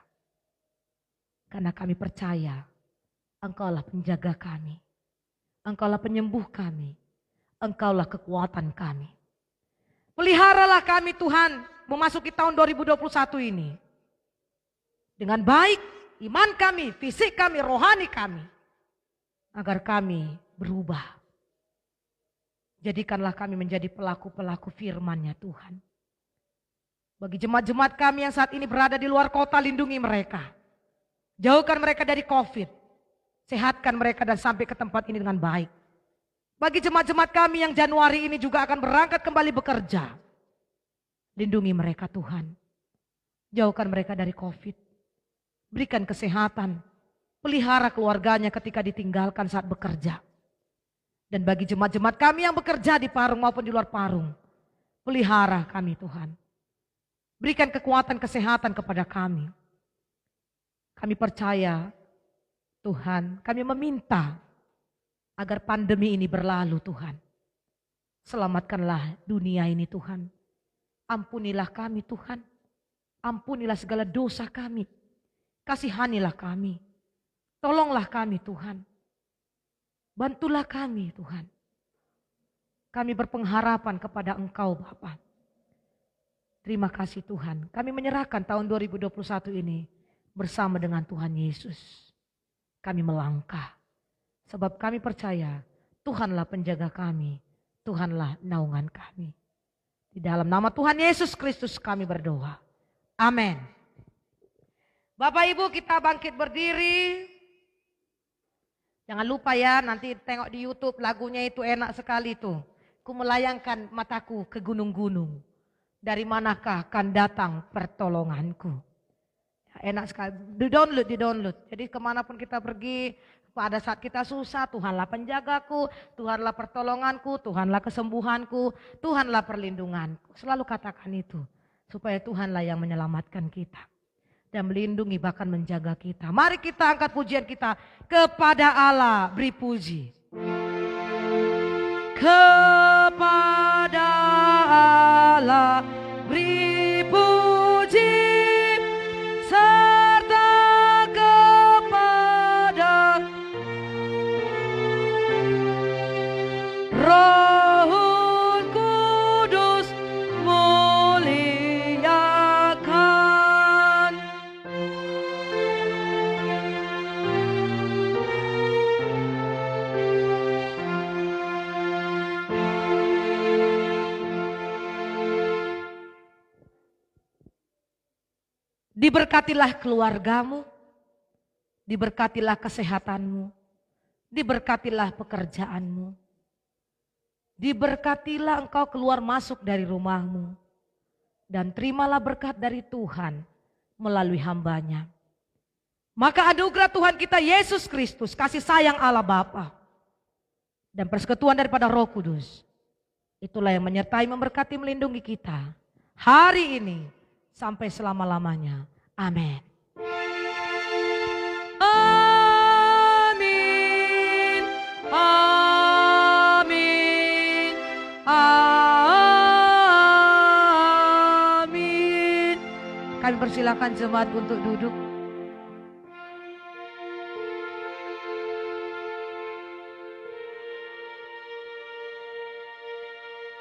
Karena kami percaya, Engkaulah penjaga kami, Engkaulah penyembuh kami, Engkaulah kekuatan kami. Peliharalah kami Tuhan, memasuki tahun 2021 ini dengan baik, iman kami, fisik kami, rohani kami, agar kami berubah. Jadikanlah kami menjadi pelaku-pelaku firman-Nya Tuhan. Bagi jemaat-jemaat kami yang saat ini berada di luar kota, lindungi mereka. Jauhkan mereka dari COVID. Sehatkan mereka dan sampai ke tempat ini dengan baik. Bagi jemaat-jemaat kami yang Januari ini juga akan berangkat kembali bekerja, lindungi mereka Tuhan. Jauhkan mereka dari COVID. Berikan kesehatan. Pelihara keluarganya ketika ditinggalkan saat bekerja. Dan bagi jemaat-jemaat kami yang bekerja di Parung maupun di luar Parung, pelihara kami Tuhan. Berikan kekuatan kesehatan kepada kami. Kami percaya Tuhan, kami meminta agar pandemi ini berlalu Tuhan. Selamatkanlah dunia ini Tuhan. Ampunilah kami Tuhan. Ampunilah segala dosa kami. Kasihanilah kami. Tolonglah kami Tuhan. Bantulah kami Tuhan. Kami berpengharapan kepada Engkau Bapa. Terima kasih Tuhan. Kami menyerahkan tahun 2021 ini bersama dengan Tuhan Yesus. Kami melangkah. Sebab kami percaya Tuhanlah penjaga kami. Tuhanlah naungan kami. Di dalam nama Tuhan Yesus Kristus kami berdoa. Amin. Bapak Ibu, kita bangkit berdiri. Jangan lupa ya, nanti tengok di YouTube lagunya itu enak sekali tuh. Ku melayangkan mataku ke gunung-gunung. Dari manakah akan datang pertolonganku? Enak sekali. Di download. Jadi kemanapun kita pergi, pada saat kita susah, Tuhanlah penjagaku, Tuhanlah pertolonganku, Tuhanlah kesembuhanku, Tuhanlah perlindunganku. Selalu katakan itu. Supaya Tuhanlah yang menyelamatkan kita. Dan melindungi bahkan menjaga kita. Mari kita angkat pujian kita kepada Allah, beri puji. Kepada Allah beri puji, serta kepada Roh Kudus muliakan. Diberkatilah keluargamu, diberkatilah kesehatanmu, diberkatilah pekerjaanmu, diberkatilah engkau keluar masuk dari rumahmu, dan terimalah berkat dari Tuhan melalui hambanya. Maka anugerah Tuhan kita Yesus Kristus, kasih sayang Allah Bapa, dan persekutuan daripada Roh Kudus, itulah yang menyertai, memberkati, melindungi kita hari ini sampai selama-lamanya. Amin. Amin. Amin. Amin. Kami persilakan jemaat untuk duduk.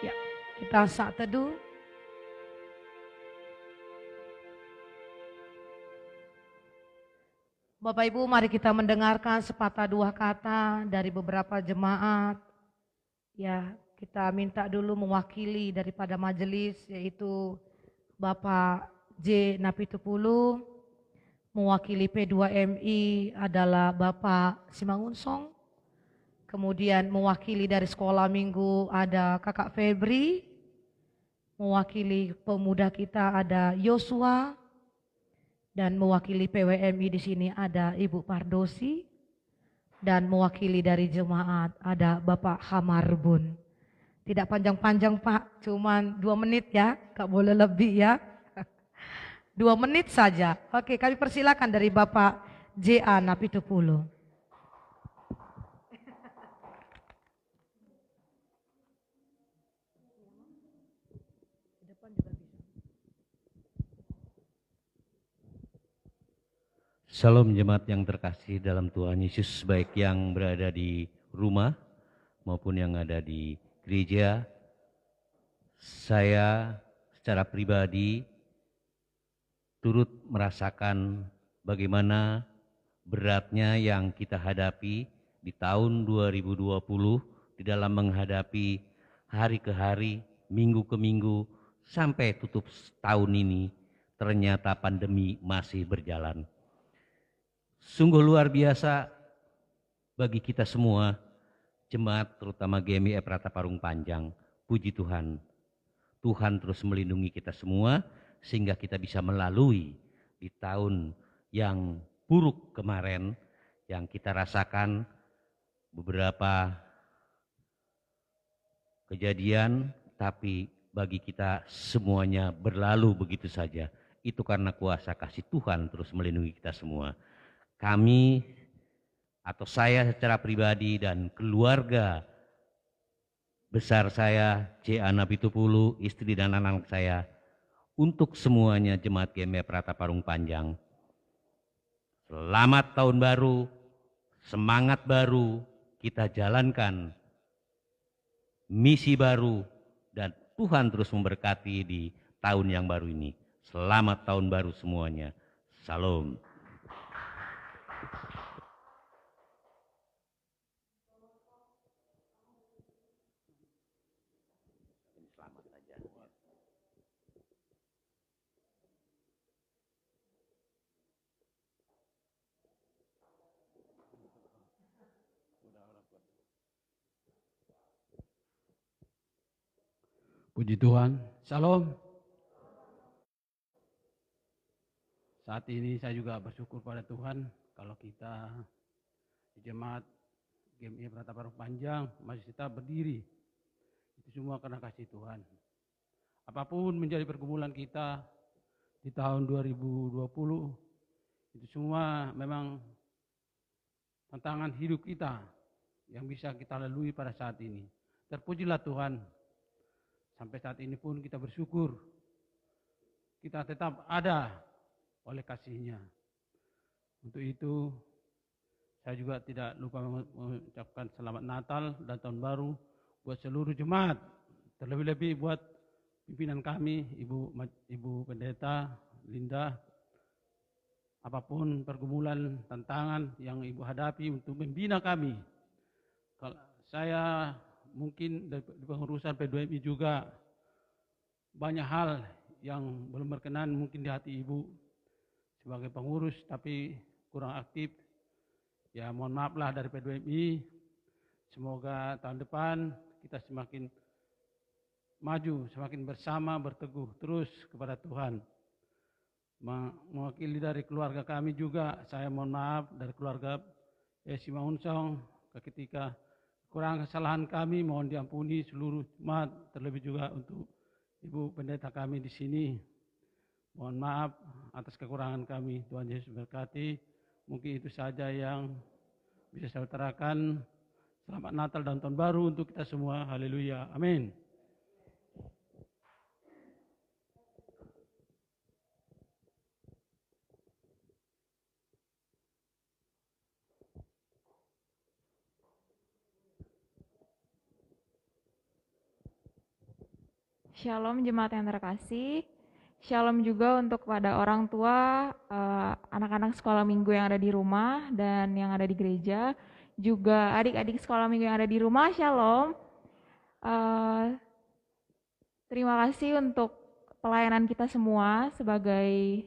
Ya, kita saat teduh. Bapak Ibu, mari kita mendengarkan sepatah dua kata dari beberapa jemaat. Ya, kita minta dulu mewakili daripada majelis, yaitu Bapak J. Napitupulu. Mewakili P2MI adalah Bapak Simangunsong. Kemudian mewakili dari sekolah minggu ada Kakak Febri. Mewakili pemuda kita ada Yosua. Dan mewakili PWMI di sini ada Ibu Pardosi, dan mewakili dari jemaat ada Bapak Hamarbun. Tidak panjang-panjang Pak, cuman 2 menit ya, gak boleh lebih ya. 2 menit saja. Oke, kami persilakan dari Bapak J.A. Napitupulu. Salam jemaat yang terkasih dalam Tuhan Yesus, baik yang berada di rumah maupun yang ada di gereja. Saya secara pribadi turut merasakan bagaimana beratnya yang kita hadapi di tahun 2020 di dalam menghadapi hari ke hari, minggu ke minggu, sampai tutup tahun ini ternyata pandemi masih berjalan. Sungguh luar biasa bagi kita semua, jemaat terutama GMI Ephrata Parung Panjang. Puji Tuhan, Tuhan terus melindungi kita semua sehingga kita bisa melalui di tahun yang buruk kemarin yang kita rasakan beberapa kejadian, tapi bagi kita semuanya berlalu begitu saja. Itu karena kuasa kasih Tuhan terus melindungi kita semua. Kami atau saya secara pribadi dan keluarga besar saya, C. Napitupulu, istri dan anak-anak saya, untuk semuanya jemaat GMI Ephrata Parung Panjang. Selamat tahun baru, semangat baru, kita jalankan misi baru dan Tuhan terus memberkati di tahun yang baru ini. Selamat tahun baru semuanya. Salam. Puji Tuhan. Shalom. Saat ini saya juga bersyukur pada Tuhan kalau kita di jemaat GMI Pratapa Parung Panjang masih tetap berdiri. Itu semua karena kasih Tuhan. Apapun menjadi pergumulan kita di tahun 2020, itu semua memang tantangan hidup kita yang bisa kita lalui pada saat ini. Terpujilah Tuhan. Sampai saat ini pun kita bersyukur. Kita tetap ada oleh kasih-Nya. Untuk itu, saya juga tidak lupa mengucapkan selamat Natal dan Tahun Baru buat seluruh jemaat. Terlebih-lebih buat pimpinan kami, Ibu Pendeta Linda. Apapun pergumulan, tantangan yang Ibu hadapi untuk membina kami. Kalau saya mungkin di pengurusan P2MI juga banyak hal yang belum berkenan mungkin di hati Ibu sebagai pengurus, tapi kurang aktif. Ya mohon maaflah dari P2MI. Semoga tahun depan kita semakin maju, semakin bersama, berteguh terus kepada Tuhan. Mewakili dari keluarga kami juga, saya mohon maaf dari keluarga Esi Maunsong, ketika kurang kesalahan kami mohon diampuni seluruh jemaat, terlebih juga untuk Ibu Pendeta kami di sini. Mohon maaf atas kekurangan kami. Tuhan Yesus berkati. Mungkin itu saja yang bisa saya utarakan. Selamat Natal dan Tahun Baru untuk kita semua. Haleluya. Amin. Shalom jemaat yang terkasih. Shalom juga untuk kepada orang tua, anak-anak sekolah minggu yang ada di rumah dan yang ada di gereja. Juga adik-adik sekolah minggu yang ada di rumah, shalom. Terima kasih untuk pelayanan kita semua sebagai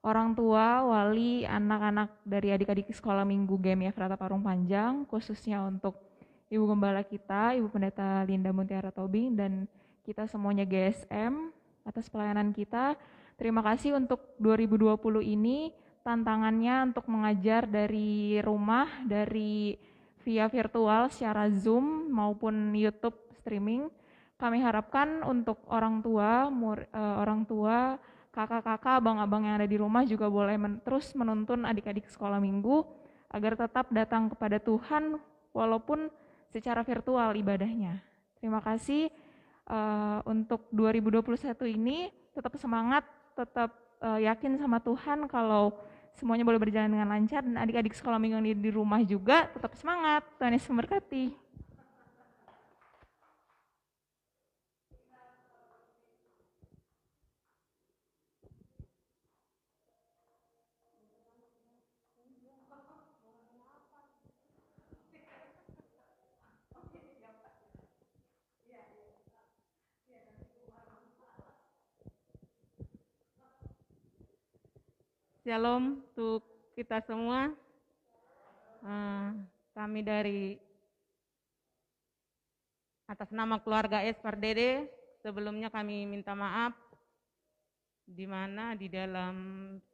orang tua, wali, anak-anak dari adik-adik sekolah minggu GMI Pratapa Parung Panjang, khususnya untuk Ibu Gembala kita, Ibu Pendeta Linda Muntiara Tobing, dan kita semuanya GSM atas pelayanan kita. Terima kasih untuk 2020 ini, tantangannya untuk mengajar dari rumah, dari via virtual secara Zoom maupun YouTube streaming. Kami harapkan untuk orang tua, kakak-kakak, abang-abang yang ada di rumah juga boleh terus menuntun adik-adik sekolah minggu agar tetap datang kepada Tuhan walaupun secara virtual ibadahnya. Terima kasih untuk 2021 ini, tetap semangat, tetap yakin sama Tuhan kalau semuanya boleh berjalan dengan lancar, dan adik-adik sekolah minggu yang di rumah juga tetap semangat. Tuhan Yesus memberkati. Shalom untuk kita semua. Kami dari atas nama keluarga Espardede, sebelumnya kami minta maaf di mana di dalam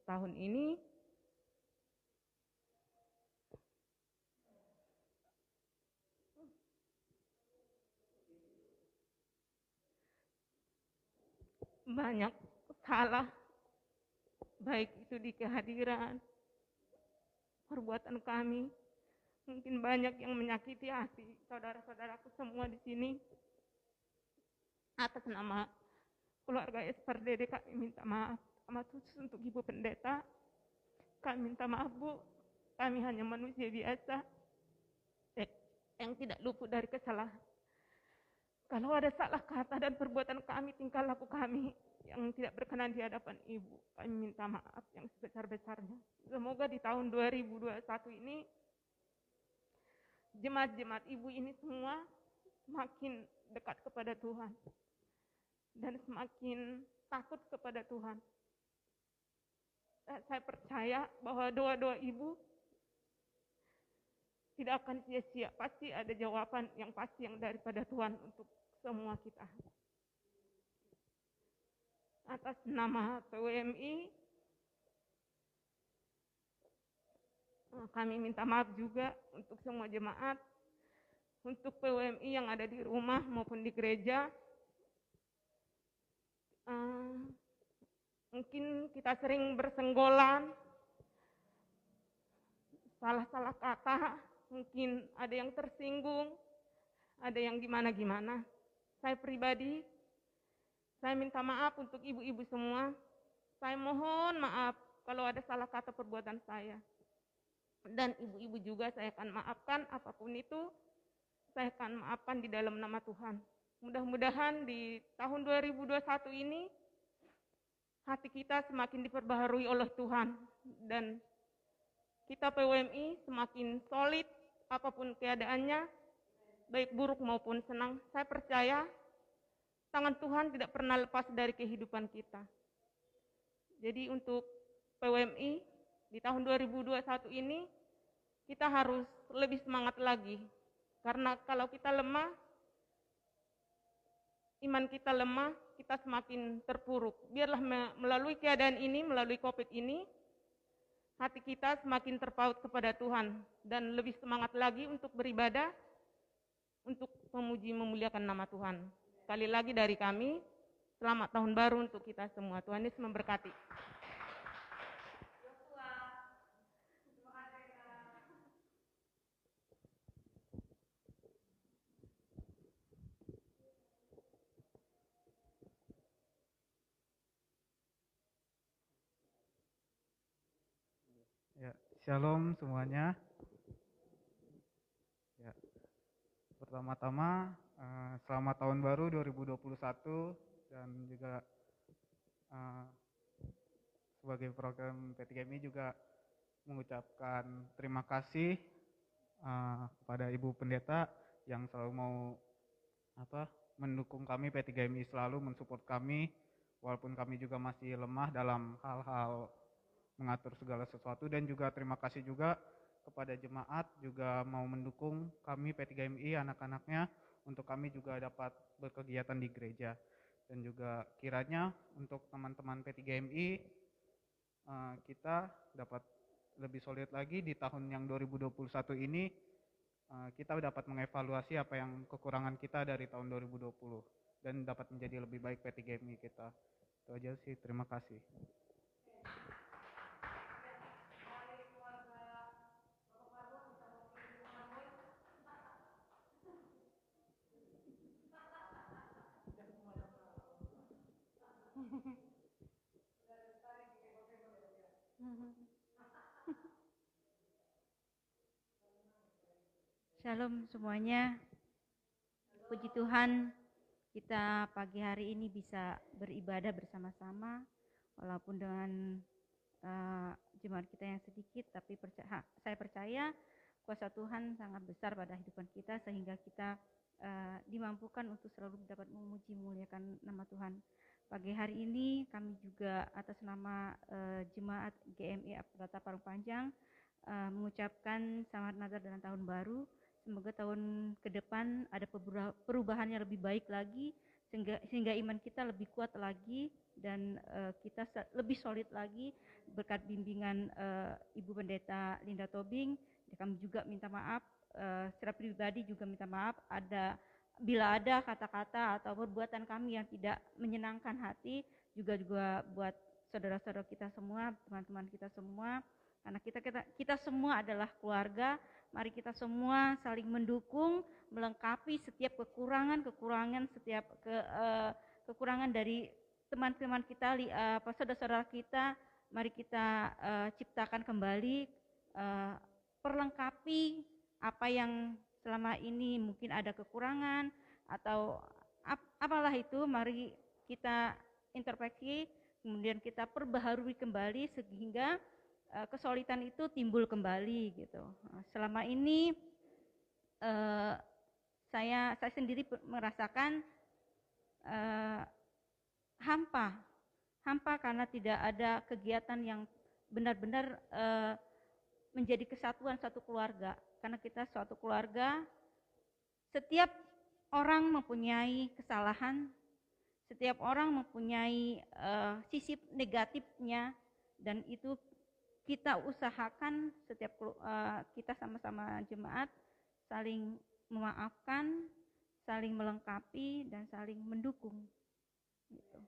tahun ini banyak salah, baik itu di kehadiran, perbuatan kami. Mungkin banyak yang menyakiti hati saudara-saudaraku semua di sini. Atas nama keluarga Espardede kami minta maaf. Amat khusus untuk Ibu Pendeta, kami minta maaf Bu, kami hanya manusia biasa yang tidak luput dari kesalahan. Kalau ada salah kata dan perbuatan kami, tingkah laku kami yang tidak berkenan di hadapan Ibu, kami minta maaf yang sebesar-besarnya. Semoga di tahun 2021 ini jemaat-jemaat Ibu ini semua semakin dekat kepada Tuhan dan semakin takut kepada Tuhan. Saya percaya bahwa doa-doa Ibu tidak akan sia-sia, pasti ada jawaban yang pasti yang daripada Tuhan untuk semua kita. Atas nama PWMI, kami minta maaf juga untuk semua jemaat, untuk PWMI yang ada di rumah maupun di gereja. Mungkin kita sering bersenggolan, salah-salah kata, mungkin ada yang tersinggung, ada yang gimana-gimana. Saya pribadi, saya minta maaf untuk ibu-ibu semua. Saya mohon maaf kalau ada salah kata perbuatan saya. Dan ibu-ibu juga saya akan maafkan, apapun itu, saya akan maafkan di dalam nama Tuhan. Mudah-mudahan di tahun 2021 ini, hati kita semakin diperbaharui oleh Tuhan. Dan kita PWMI semakin solid, apapun keadaannya, baik buruk maupun senang. Saya percaya tangan Tuhan tidak pernah lepas dari kehidupan kita. Jadi untuk PWMI di tahun 2021 ini, kita harus lebih semangat lagi. Karena kalau kita lemah, iman kita lemah, kita semakin terpuruk. Biarlah melalui keadaan ini, melalui COVID ini, hati kita semakin terpaut kepada Tuhan. Dan lebih semangat lagi untuk beribadah, untuk memuji memuliakan nama Tuhan. Sekali lagi dari kami, selamat tahun baru untuk kita semua. Tuhan Yesus memberkati. Ya, shalom semuanya. Ya, pertama-tama selamat tahun baru 2021 dan juga sebagai program P3MI juga mengucapkan terima kasih kepada Ibu Pendeta yang selalu mau mendukung kami P3MI, selalu mensupport kami walaupun kami juga masih lemah dalam hal-hal mengatur segala sesuatu. Dan juga terima kasih juga kepada jemaat juga mau mendukung kami P3MI anak-anaknya untuk kami juga dapat berkegiatan di gereja. Dan juga kiranya untuk teman-teman P3MI kita dapat lebih solid lagi di tahun yang 2021 ini. Kita dapat mengevaluasi apa yang kekurangan kita dari tahun 2020 dan dapat menjadi lebih baik P3MI kita. Itu aja sih, terima kasih. Shalom semuanya. Puji Tuhan, kita pagi hari ini bisa beribadah bersama-sama, walaupun dengan jemaat kita yang sedikit, tapi saya percaya kuasa Tuhan sangat besar pada kehidupan kita sehingga kita dimampukan untuk selalu dapat memuji memuliakan nama Tuhan. Pagi hari ini kami juga atas nama jemaat GMI Aprata Parung Panjang mengucapkan selamat Natal dan tahun baru. Semoga tahun ke depan ada perubahan yang lebih baik lagi sehingga iman kita lebih kuat lagi dan kita lebih solid lagi berkat bimbingan Ibu Pendeta Linda Tobing. Kami juga minta maaf secara pribadi juga minta maaf bila ada kata-kata atau perbuatan kami yang tidak menyenangkan hati, juga buat saudara-saudara kita semua, teman-teman kita semua, karena kita semua adalah keluarga. Mari kita semua saling mendukung, melengkapi setiap kekurangan, setiap kekurangan dari teman-teman kita, saudara-saudara kita. Mari kita ciptakan kembali, perlengkapi apa yang selama ini mungkin ada kekurangan atau apalah itu. Mari kita introspeksi, kemudian kita perbaharui kembali sehingga kesolidan itu timbul kembali gitu. Selama ini saya sendiri merasakan hampa karena tidak ada kegiatan yang benar-benar menjadi kesatuan satu keluarga. Karena kita suatu keluarga, setiap orang mempunyai kesalahan, setiap orang mempunyai sisi negatifnya, dan itu kita usahakan setiap kita sama-sama jemaat saling memaafkan, saling melengkapi, dan saling mendukung. Gitu.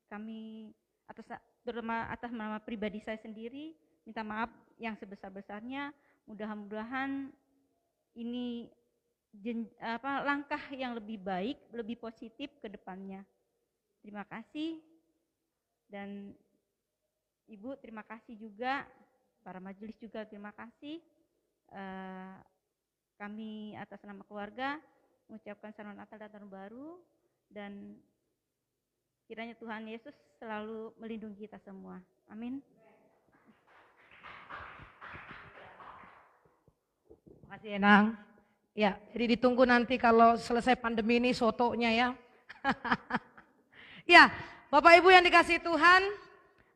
Kami atas nama pribadi saya sendiri minta maaf yang sebesar-besarnya. Mudah-mudahan ini langkah yang lebih baik, lebih positif ke depannya. Terima kasih. Dan Ibu terima kasih juga, para majelis juga terima kasih. Kami atas nama keluarga mengucapkan selamat Natal dan Tahun Baru, dan kiranya Tuhan Yesus selalu melindungi kita semua. Amin. Terima kasih Enang. Ya, jadi ditunggu nanti kalau selesai pandemi ini sotonya ya. Ya, Bapak Ibu yang dikasih Tuhan.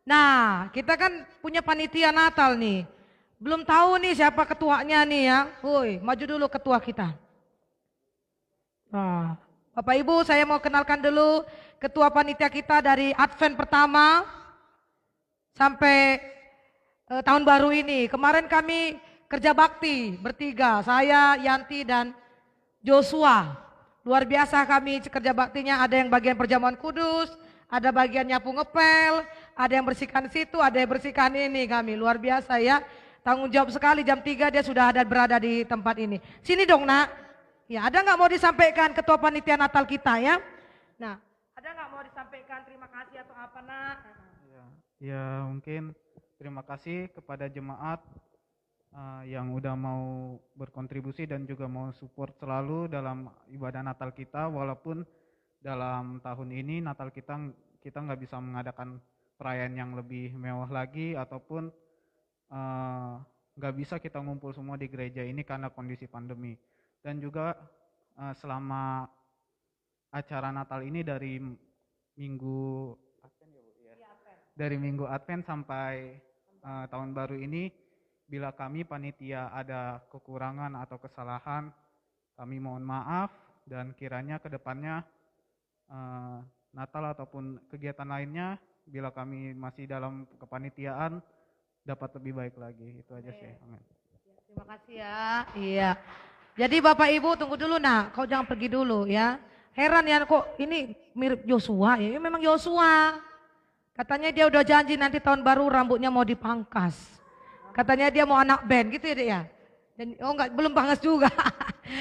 Nah, kita kan punya panitia Natal nih. Belum tahu nih siapa ketuanya nih ya. Woi, maju dulu ketua kita. Nah, Bapak Ibu saya mau kenalkan dulu ketua panitia kita dari Advent pertama sampai tahun baru ini. Kemarin kami kerja bakti bertiga, saya, Yanti, dan Joshua. Luar biasa kami kerja baktinya, ada yang bagian perjamuan kudus, ada bagian nyapu ngepel, ada yang bersihkan situ, ada yang bersihkan ini kami. Luar biasa ya, tanggung jawab sekali, jam 3 dia sudah ada berada di tempat ini. Sini dong nak, ya ada nggak mau disampaikan ketua panitia Natal kita ya? Nah, ada nggak mau disampaikan terima kasih atau apa nak? Ya mungkin terima kasih kepada jemaat yang udah mau berkontribusi dan juga mau support selalu dalam ibadah Natal kita, walaupun dalam tahun ini Natal kita nggak bisa mengadakan perayaan yang lebih mewah lagi, ataupun nggak bisa kita ngumpul semua di gereja ini karena kondisi pandemi. Dan juga selama acara Natal ini dari minggu Advent sampai tahun baru ini, bila kami panitia ada kekurangan atau kesalahan, kami mohon maaf, dan kiranya ke depannya Natal ataupun kegiatan lainnya, bila kami masih dalam kepanitiaan, dapat lebih baik lagi. Itu aja sih. Amin. Terima kasih ya. Iya. Jadi Bapak Ibu tunggu dulu nak, kau jangan pergi dulu ya. Heran ya kok ini mirip Joshua ya, memang Joshua. Katanya dia udah janji nanti tahun baru rambutnya mau dipangkas. Katanya dia mau anak band gitu ya Dek ya. Dan enggak, belum pangkas juga.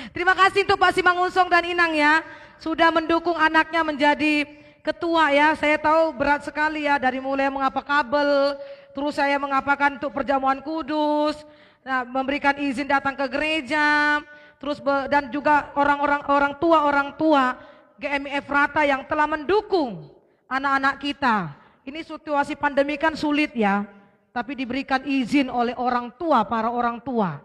Terima kasih untuk Pak Simangunsong dan Inang ya, sudah mendukung anaknya menjadi ketua ya. Saya tahu berat sekali ya, dari mulai mengapa kabel, terus saya mengapakan untuk perjamuan kudus, nah, memberikan izin datang ke gereja, terus dan juga orang tua GMIF Rata yang telah mendukung anak-anak kita. Ini situasi pandemi kan sulit ya, tapi diberikan izin oleh para orang tua.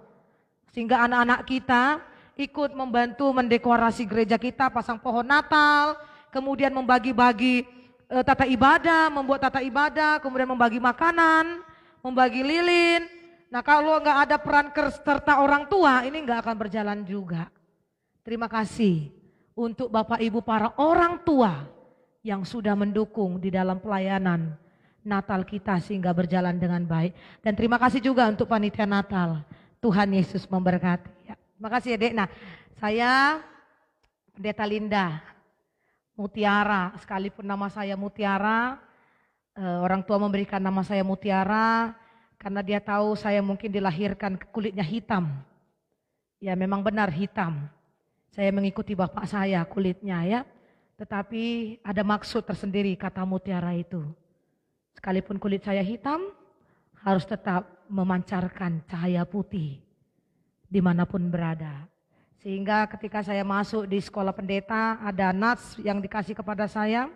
Sehingga anak-anak kita ikut membantu mendekorasi gereja kita, pasang pohon Natal, kemudian membagi-bagi tata ibadah, membuat tata ibadah, kemudian membagi makanan, membagi lilin. Nah kalau nggak ada peran serta orang tua, ini nggak akan berjalan juga. Terima kasih untuk Bapak Ibu para orang tua yang sudah mendukung di dalam pelayanan Natal kita sehingga berjalan dengan baik. Dan terima kasih juga untuk panitia Natal. Tuhan Yesus memberkati. Ya, terima kasih ya Dek. Nah, saya Pendeta Linda Mutiara, sekalipun nama saya Mutiara, orang tua memberikan nama saya Mutiara karena dia tahu saya mungkin dilahirkan kulitnya hitam. Ya memang benar hitam. Saya mengikuti bapak saya kulitnya ya. Tetapi ada maksud tersendiri kata Mutiara itu. Sekalipun kulit saya hitam, harus tetap memancarkan cahaya putih dimanapun berada. Sehingga ketika saya masuk di sekolah pendeta, ada nats yang dikasih kepada saya.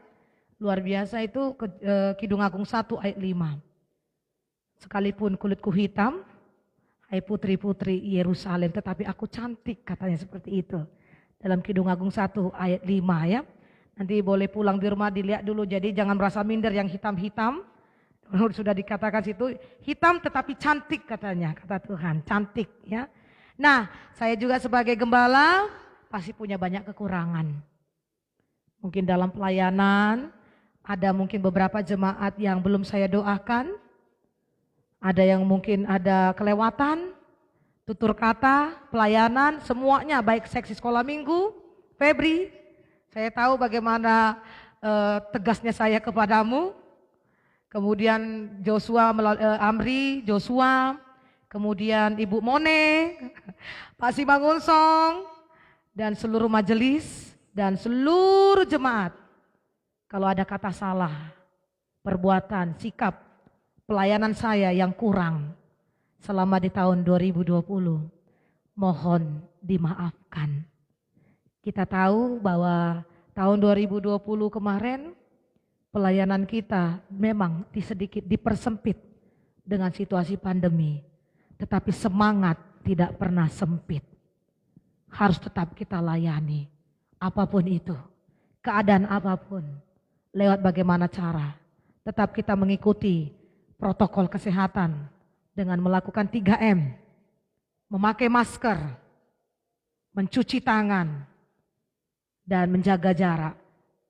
Luar biasa itu Kidung Agung 1 ayat 5. Sekalipun kulitku hitam, hai putri-putri Yerusalem, tetapi aku cantik, katanya seperti itu. Dalam Kidung Agung 1 ayat 5 ya. Nanti boleh pulang di rumah dilihat dulu, jadi jangan merasa minder yang hitam-hitam. Sudah dikatakan situ, hitam tetapi cantik katanya, kata Tuhan, cantik ya. Nah, saya juga sebagai gembala pasti punya banyak kekurangan. Mungkin dalam pelayanan, ada mungkin beberapa jemaat yang belum saya doakan, ada yang mungkin ada kelewatan, tutur kata, pelayanan, semuanya baik seksi sekolah minggu, Febri, saya tahu bagaimana tegasnya saya kepadamu, kemudian Joshua, Amri, Joshua, kemudian Ibu Mone, Pak Simangunsong, dan seluruh majelis, dan seluruh jemaat. Kalau ada kata salah, perbuatan, sikap, pelayanan saya yang kurang selama di tahun 2020, mohon dimaafkan. Kita tahu bahwa tahun 2020 kemarin pelayanan kita memang sedikit dipersempit dengan situasi pandemi. Tetapi semangat tidak pernah sempit. Harus tetap kita layani. Apapun itu, keadaan apapun, lewat bagaimana cara. Tetap kita mengikuti protokol kesehatan dengan melakukan 3M. Memakai masker, mencuci tangan, dan menjaga jarak.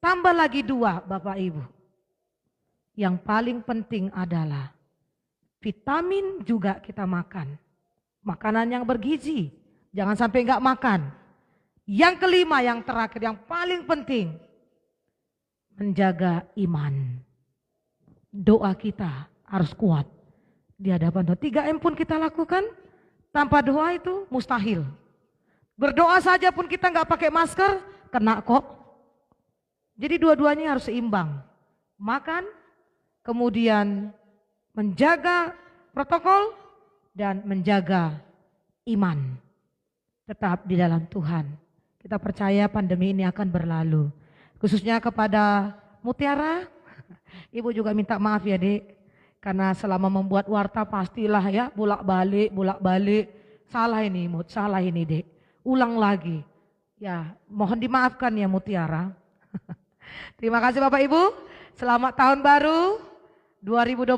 Tambah lagi 2 Bapak Ibu. Yang paling penting adalah vitamin juga kita makan. Makanan yang bergizi, jangan sampai enggak makan. Yang kelima, yang terakhir, yang paling penting, menjaga iman. Doa kita harus kuat di hadapan Tuhan. 3M pun kita lakukan, tanpa doa itu mustahil. Berdoa saja pun kita enggak pakai masker, kena kok. Jadi dua-duanya harus seimbang. Makan, kemudian menjaga protokol, dan menjaga iman. Tetap di dalam Tuhan. Kita percaya pandemi ini akan berlalu. Khususnya kepada Mutiara, Ibu juga minta maaf ya Dek. Karena selama membuat warta pastilah ya bolak-balik. Salah ini Mut, salah ini Dek. Ulang lagi. Ya, mohon dimaafkan ya Mutiara. Terima kasih Bapak Ibu. Selamat tahun baru 2021.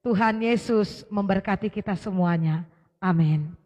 Tuhan Yesus memberkati kita semuanya. Amin.